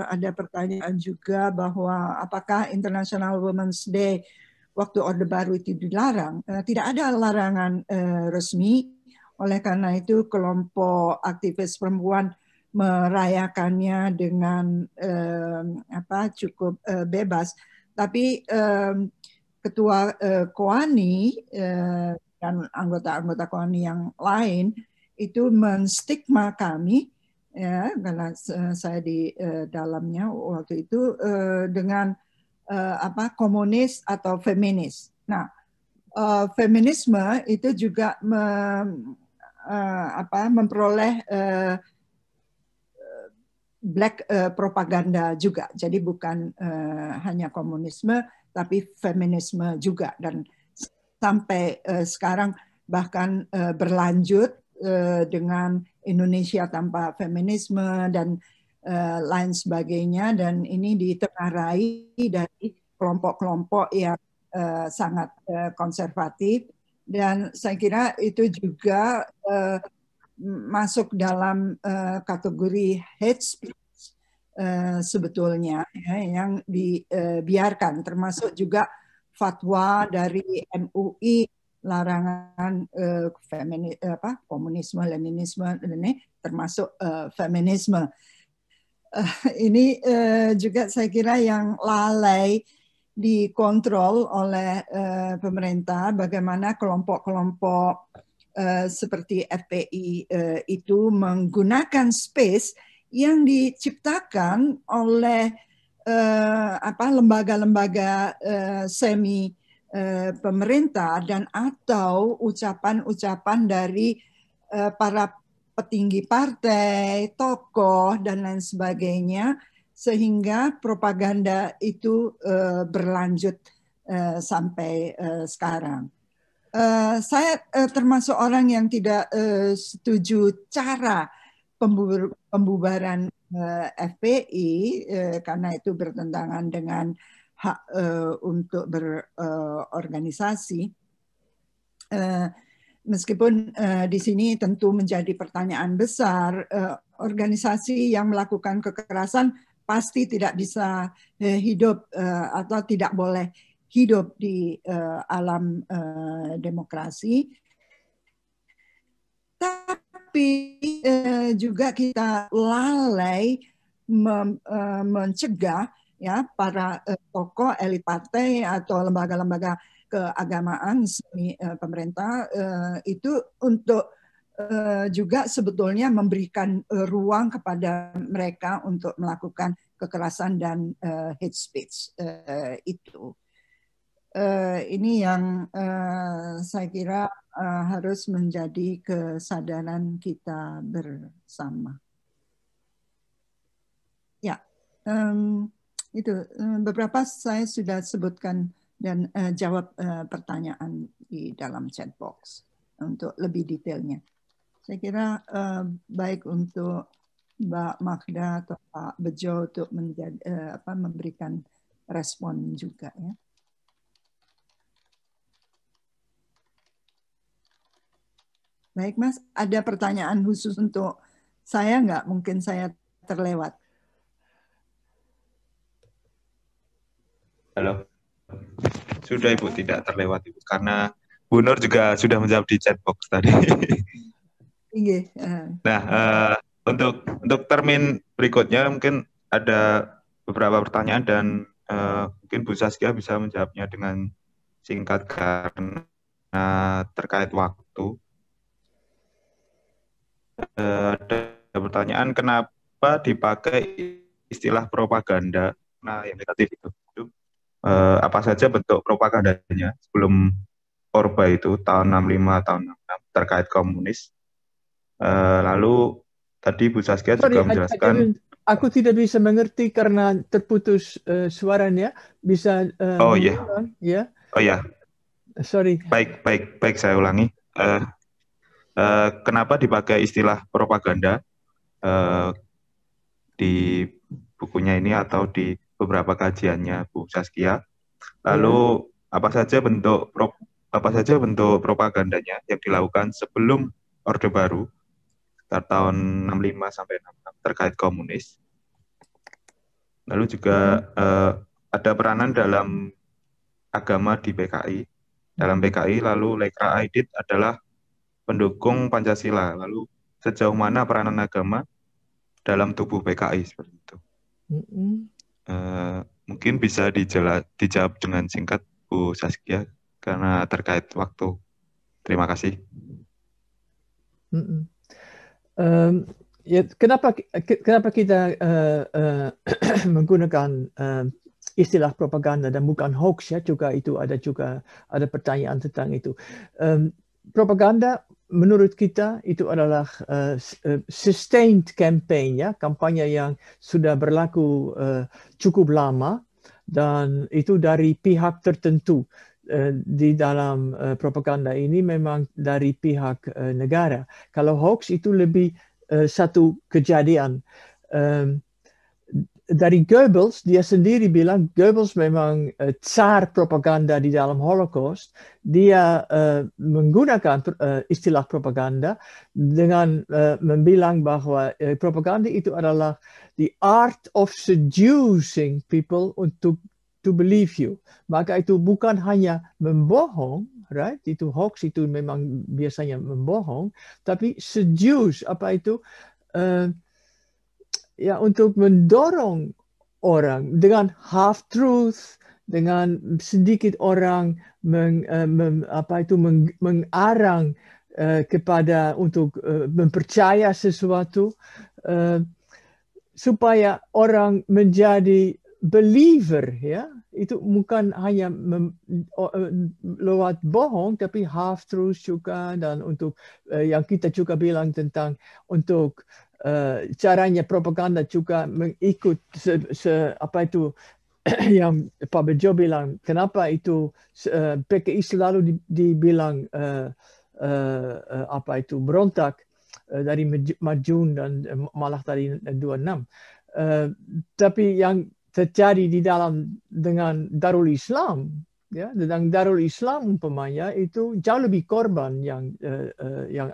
ada pertanyaan juga bahwa apakah International Women's Day waktu Orde Baru itu dilarang? Tidak ada larangan resmi, oleh karena itu kelompok aktivis perempuan merayakannya dengan cukup bebas. Tapi Ketua Koani dan anggota-anggota Koani yang lain itu menstigma kami, ya, karena saya di dalamnya waktu itu dengan komunis atau feminis. Nah, feminisme itu juga memperoleh black propaganda juga. Jadi bukan hanya komunisme, tapi feminisme juga. Dan sampai sekarang bahkan berlanjut dengan Indonesia tanpa feminisme dan lain sebagainya. Dan ini ditengarai dari kelompok-kelompok yang sangat konservatif. Dan saya kira itu juga masuk dalam kategori hate speech sebetulnya ya, yang dibiarkan, termasuk juga fatwa dari MUI larangan komunisme, leninisme, ini termasuk feminisme. Ini juga saya kira yang lalai dikontrol oleh pemerintah, bagaimana kelompok-kelompok seperti FPI itu menggunakan space yang diciptakan oleh lembaga-lembaga semi pemerintah dan atau ucapan-ucapan dari para petinggi partai, tokoh dan lain sebagainya, sehingga propaganda itu berlanjut sampai sekarang. Saya termasuk orang yang tidak setuju cara pembubaran FPI karena itu bertentangan dengan hak untuk berorganisasi. Meskipun di sini tentu menjadi pertanyaan besar, organisasi yang melakukan kekerasan pasti tidak bisa hidup atau tidak boleh hidup di alam demokrasi. Tapi juga kita lalai mencegah ya para tokoh elit partai atau lembaga-lembaga keagamaan semi pemerintah itu untuk juga sebetulnya memberikan ruang kepada mereka untuk melakukan kekerasan dan hate speech itu. Ini yang saya kira harus menjadi kesadaran kita bersama. Ya, itu beberapa saya sudah sebutkan dan jawab pertanyaan di dalam chat box untuk lebih detailnya. Saya kira baik untuk Mbak Magda atau Pak Bejo untuk memberikan respon juga ya. Baik Mas, ada pertanyaan khusus untuk saya nggak? Mungkin saya terlewat. Halo. Sudah Ibu, tidak terlewat Ibu, karena Bu Nur juga sudah menjawab di chat box tadi. Iya. Nah, untuk termin berikutnya mungkin ada beberapa pertanyaan dan mungkin Bu Saskia bisa menjawabnya dengan singkat karena terkait waktu. Ada pertanyaan kenapa dipakai istilah propaganda, nah yang negatif itu apa saja bentuk propagandanya sebelum Orba itu tahun 65 tahun 66 terkait komunis. Lalu tadi Bu Saskia juga menjelaskan aku tidak bisa mengerti karena terputus suaranya, bisa oh iya ya. Oh ya, sorry, baik saya ulangi. Kenapa dipakai istilah propaganda di bukunya ini atau di beberapa kajiannya Bu Saskia? Lalu apa saja bentuk propagandanya yang dilakukan sebelum Orde Baru tahun 65 sampai 66 terkait komunis? Lalu juga ada peranan dalam agama di PKI. Dalam PKI lalu Lekra Aidit adalah pendukung Pancasila. Lalu sejauh mana peranan agama dalam tubuh PKI seperti itu? Mungkin bisa dijawab dengan singkat Bu Saskia karena terkait waktu. Terima kasih. Ya, kenapa kita menggunakan istilah propaganda dan bukan hoax ya, juga ada pertanyaan tentang itu. Propaganda menurut kita itu adalah sustained campaign ya, kampanye yang sudah berlaku cukup lama dan itu dari pihak tertentu. Di dalam propaganda ini memang dari pihak negara. Kalau hoax itu lebih satu kejadian. Dari Goebbels, dia sendiri bilang Goebbels memang tsar propaganda di dalam Holocaust. Dia menggunakan istilah propaganda dengan membilang bahwa propaganda itu adalah the art of seducing people untuk to believe you. Maka itu bukan hanya membohong, right? Itu hoax itu memang biasanya membohong, tapi seduce apa itu? Ya, untuk mendorong orang dengan half truth, dengan sedikit orang mengarang kepada untuk mempercaya sesuatu supaya orang menjadi believer ya. Itu bukan hanya lewat bohong tapi half truth juga, dan untuk yang kita juga bilang tentang untuk caranya propaganda juga mengikut yang Pak Bejo bilang, kenapa itu PKI selalu dibilang apa itu berontak dari Majun dan malah dari 26. Tapi yang terjadi di dalam dengan Darul Islam, ya, dengan Darul Islam umpamanya itu jauh lebih korban yang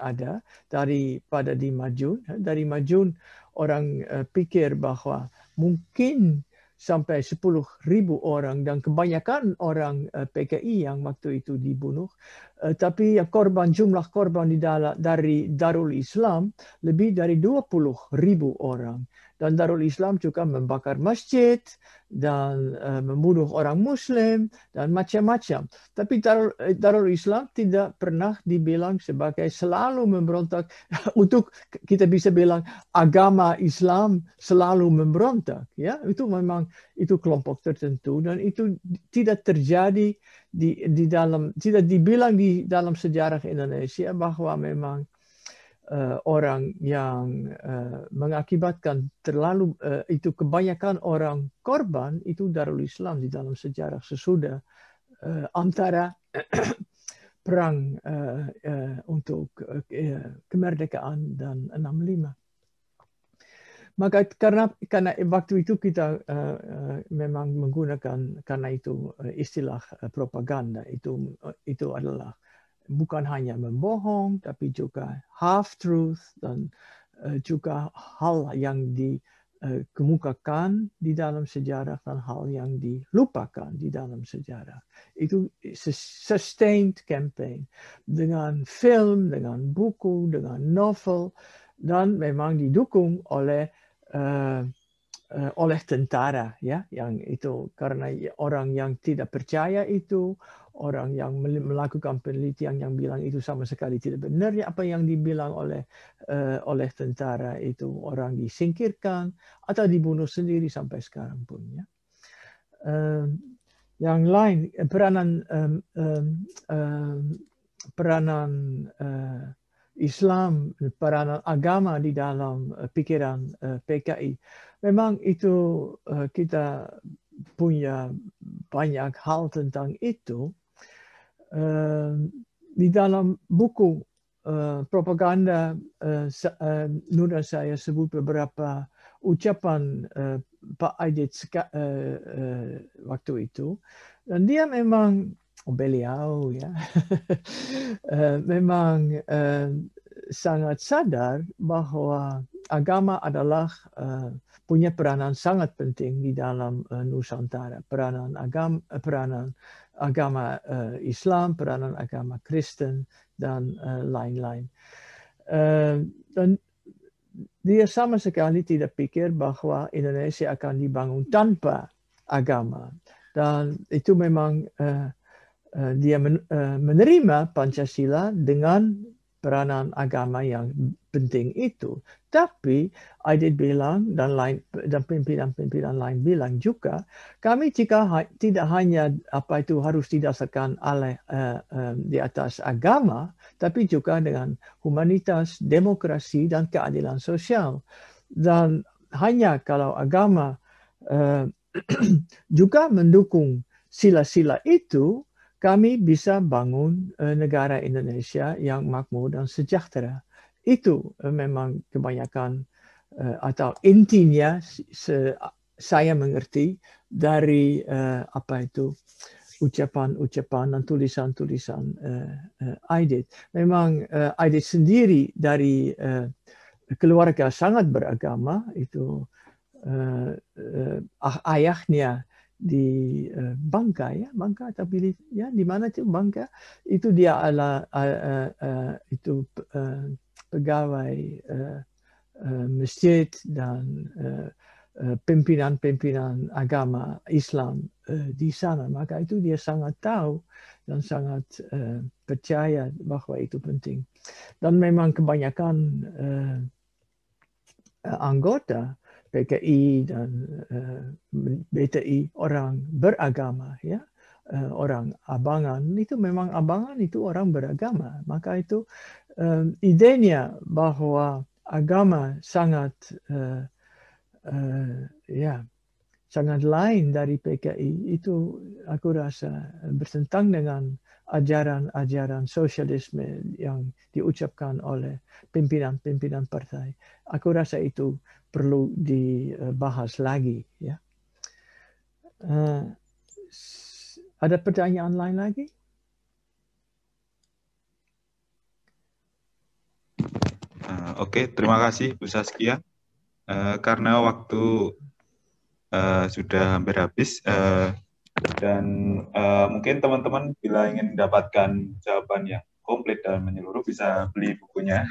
ada daripada di Majun. Dari Majun orang pikir bahwa mungkin sampai 10.000 orang dan kebanyakan orang PKI yang waktu itu dibunuh. Tapi jumlah korban dari Darul Islam lebih dari 20.000 orang. Dan Darul Islam juga membakar masjid dan membunuh orang Muslim dan macam-macam. Tapi Darul Islam tidak pernah dibilang sebagai selalu memberontak. Untuk kita bisa bilang agama Islam selalu memberontak. Ya, itu memang itu kelompok tertentu dan itu tidak terjadi tidak dibilang di dalam sejarah Indonesia bahwa memang orang yang mengakibatkan terlalu itu kebanyakan orang korban itu Darul Islam di dalam sejarah sesudah antara perang untuk kemerdekaan dan 65. Maka karena waktu itu kita memang menggunakan karena itu istilah propaganda itu adalah bukan hanya membohong, tapi juga half truth dan juga hal yang dikemukakan di dalam sejarah dan hal yang dilupakan di dalam sejarah. Itu sustained campaign dengan film, dengan buku, dengan novel, dan memang didukung oleh tentara, ya, yang itu karena orang yang tidak percaya itu, orang yang melakukan penelitian yang bilang itu sama sekali tidak benar ya apa yang dibilang oleh tentara itu, orang disingkirkan atau dibunuh sendiri sampai sekarang pun, ya. Yang lain peranan Islam, peranan agama di dalam pikiran PKI. Memang itu kita punya banyak hal tentang itu. Di dalam buku propaganda Nura saya sebut beberapa ucapan Pak Aidit waktu itu. Dan dia memang beliau ya memang sangat sadar bahwa agama adalah punya peranan sangat penting di dalam Nusantara. Peranan agama Islam, peranan agama Kristen, dan lain-lain. Dan dia sama sekali tidak pikir bahwa Indonesia akan dibangun tanpa agama. Dan itu memang dia menerima Pancasila dengan peranan agama yang penting itu. Tapi Aidit bilang dan pimpinan-pimpinan lain bilang juga, kami jika tidak hanya apa itu harus didasarkan oleh di atas agama, tapi juga dengan humanitas, demokrasi, dan keadilan sosial. Dan hanya kalau agama juga mendukung sila-sila itu, kami bisa bangun negara Indonesia yang makmur dan sejahtera. Itu memang kebanyakan atau intinya saya mengerti dari apa itu ucapan-ucapan dan tulisan-tulisan Aidit. Memang Aidit sendiri dari keluarga sangat beragama. Itu ayahnya di Bangka, ya, Bangka, tapi ya di mana itu Bangka, itu dia adalah itu pegawai masjid dan pimpinan agama Islam di sana. Maka itu dia sangat tahu dan sangat percaya bahwa itu penting. Dan memang kebanyakan anggota PKI dan BTI orang beragama, ya, orang Abangan itu memang Abangan itu orang beragama. Maka itu idenya bahwa agama sangat ya sangat lain dari PKI. Itu aku rasa bertentang dengan ajaran-ajaran sosialisme yang diucapkan oleh pimpinan-pimpinan partai. Aku rasa itu perlu dibahas lagi. Ya. Ada pertanyaan lain lagi? Oke, terima kasih Bu Saskia. Karena waktu sudah hampir habis dan mungkin teman-teman bila ingin mendapatkan jawaban yang komplit dan menyeluruh bisa beli bukunya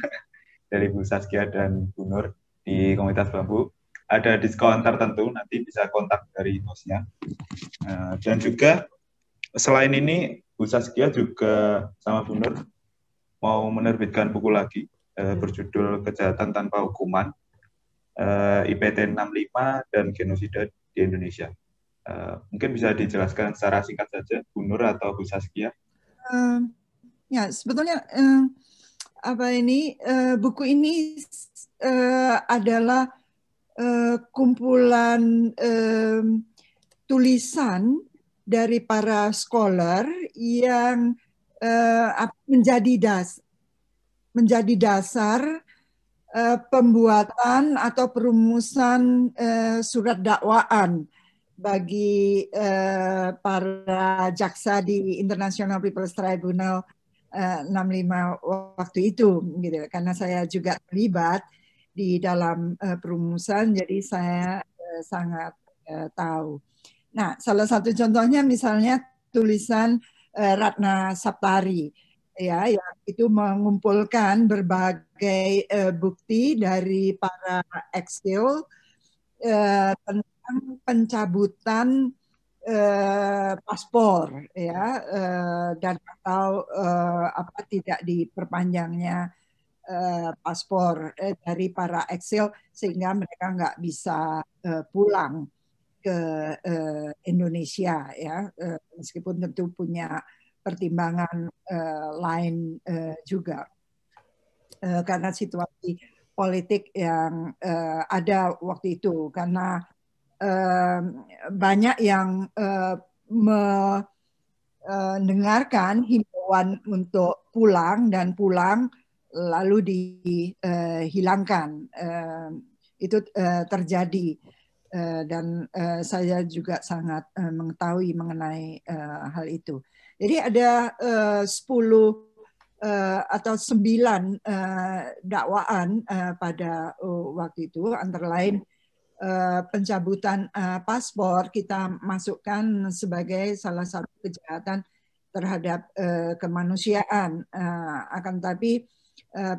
dari Bu Saskia dan Bu Nur di Komunitas Bambu. Ada diskon tertentu, nanti bisa kontak dari hostnya. Dan juga selain ini Bu Saskia juga sama Bu Nur mau menerbitkan buku lagi berjudul Kejahatan Tanpa Hukuman, IPT 65 dan Genosida di Indonesia. Mungkin bisa dijelaskan secara singkat saja, Bu Nur atau Bu Saskia? Ya, sebetulnya buku ini adalah kumpulan tulisan dari para scholar yang menjadi dasar pembuatan atau perumusan surat dakwaan bagi para jaksa di International People's Tribunal 65 waktu itu, gitu. Karena saya juga terlibat di dalam perumusan, jadi saya sangat tahu. Nah, salah satu contohnya misalnya tulisan Ratna Saptari, ya, yang itu mengumpulkan berbagai bukti dari para eksil tentang pencabutan paspor, ya, dan atau tidak diperpanjangnya paspor dari para eksil sehingga mereka nggak bisa pulang ke Indonesia, ya, meskipun tentu punya pertimbangan lain juga karena situasi politik yang ada waktu itu, karena banyak yang mendengarkan himbauan untuk pulang dan pulang lalu dihilangkan. Itu terjadi dan saya juga sangat mengetahui mengenai hal itu. Jadi ada 10 atau 9 dakwaan pada waktu itu, antara lain pencabutan paspor kita masukkan sebagai salah satu kejahatan terhadap kemanusiaan. Akan tetapi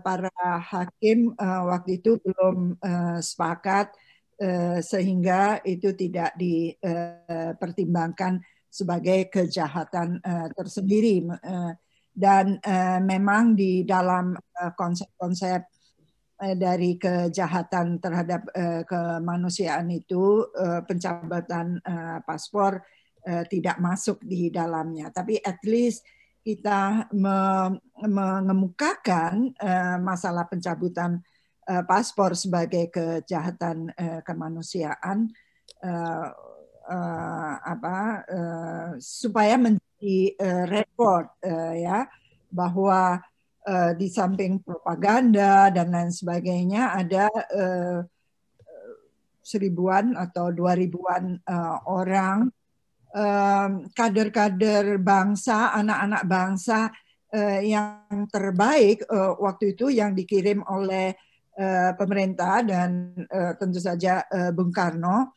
para hakim waktu itu belum sepakat sehingga itu tidak dipertimbangkan sebagai kejahatan tersendiri. Dan memang di dalam konsep-konsep dari kejahatan terhadap kemanusiaan itu pencabutan paspor tidak masuk di dalamnya. Tapi at least kita mengemukakan masalah pencabutan paspor sebagai kejahatan kemanusiaan supaya menjadi rekod ya, bahwa di samping propaganda dan lain sebagainya ada 1000-an atau 2000-an orang kader-kader bangsa, anak-anak bangsa yang terbaik waktu itu yang dikirim oleh pemerintah dan tentu saja Bung Karno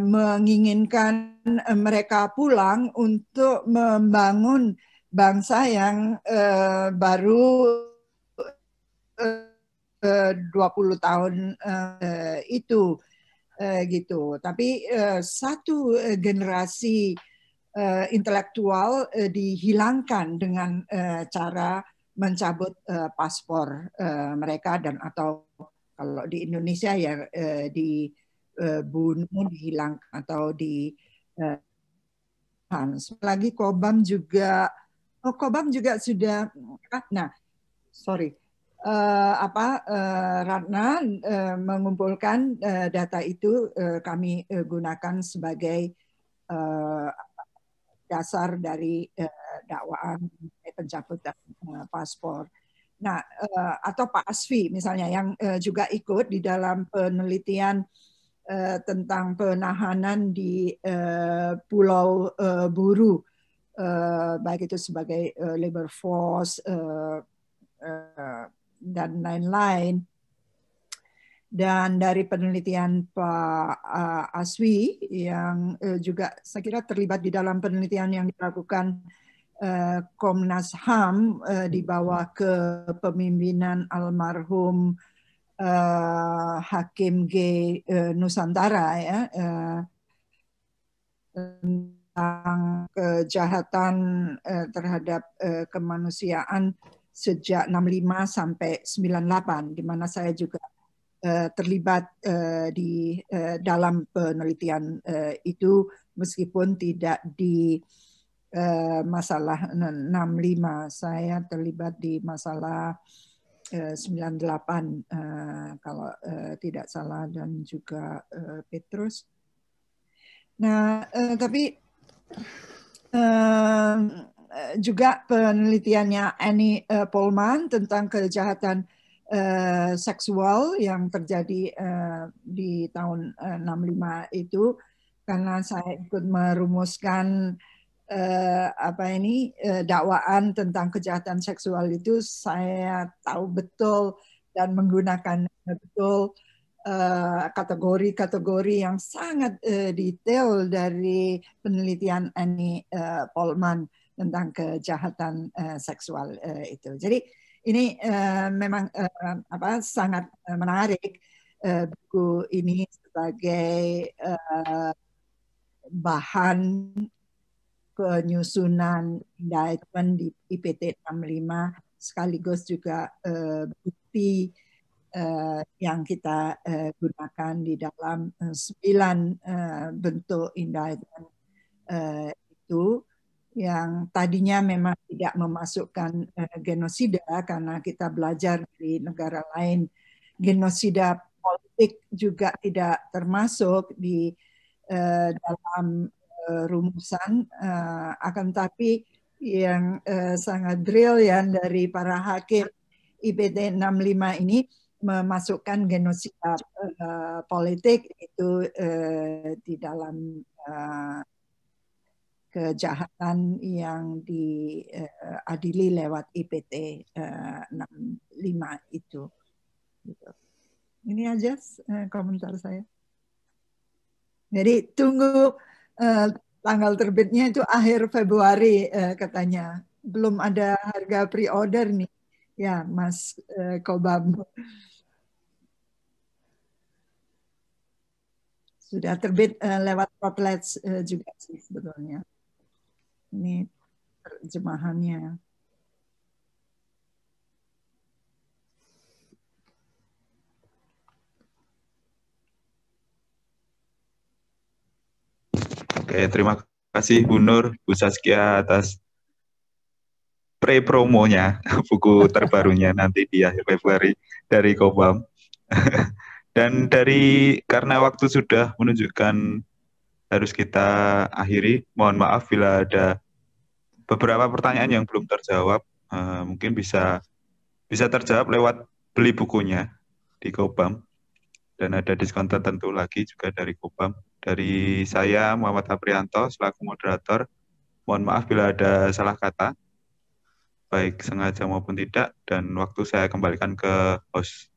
menginginkan mereka pulang untuk membangun bangsa yang baru 20 tahun itu gitu. Tapi satu generasi intelektual dihilangkan dengan cara mencabut paspor mereka dan atau kalau di Indonesia ya dibunuh, dihilangkan atau di lagi Kobam juga sudah Ratna mengumpulkan data itu, kami gunakan sebagai dasar dari dakwaan pencabutan paspor. Nah, atau Pak Asfi misalnya yang juga ikut di dalam penelitian tentang penahanan di Pulau Buru, baik itu sebagai labor force dan lain-lain. Dan dari penelitian Pak Aswi yang juga saya kira terlibat di dalam penelitian yang dilakukan Komnas HAM di bawah kepemimpinan almarhum Hakim G. Nusantara ya, tentang kejahatan terhadap kemanusiaan sejak 65 sampai 98, di mana saya juga terlibat di dalam penelitian itu, meskipun tidak di masalah 65, saya terlibat di masalah 98 kalau tidak salah, dan juga Petrus. Nah, tapi juga penelitiannya Annie Polman tentang kejahatan seksual yang terjadi di tahun 65 itu, karena saya ikut merumuskan dakwaan tentang kejahatan seksual itu, saya tahu betul dan menggunakan betul kategori-kategori yang sangat detail dari penelitian Annie Polman tentang kejahatan seksual itu. Jadi ini memang sangat menarik buku ini sebagai bahan penyusunan indictment di IPT 65, sekaligus juga bukti yang kita gunakan di dalam 9 bentuk indictment itu, yang tadinya memang tidak memasukkan genosida karena kita belajar di negara lain genosida politik juga tidak termasuk di dalam rumusan, akan tapi yang sangat brilian dari para hakim IPT 65 ini memasukkan genosida politik itu di dalam kejahatan yang diadili lewat IPT 65 itu. Ini aja komentar saya. Jadi tunggu tanggal terbitnya itu akhir Februari katanya. Belum ada harga pre-order nih. Ya, Mas Kobam. Sudah terbit lewat Routledge juga sih sebetulnya. Ini terjemahannya. Oke, terima kasih Bu Nur, Bu Saskia atas pre-promonya buku terbarunya nanti di akhir Februari dari Kobam. Dan karena waktu sudah menunjukkan harus kita akhiri, mohon maaf bila ada beberapa pertanyaan yang belum terjawab, mungkin bisa terjawab lewat beli bukunya di Kobam, dan ada diskon tertentu lagi juga dari Kobam. Dari saya, Muhammad Aprianto, selaku moderator, mohon maaf bila ada salah kata, baik sengaja maupun tidak, dan waktu saya kembalikan ke host.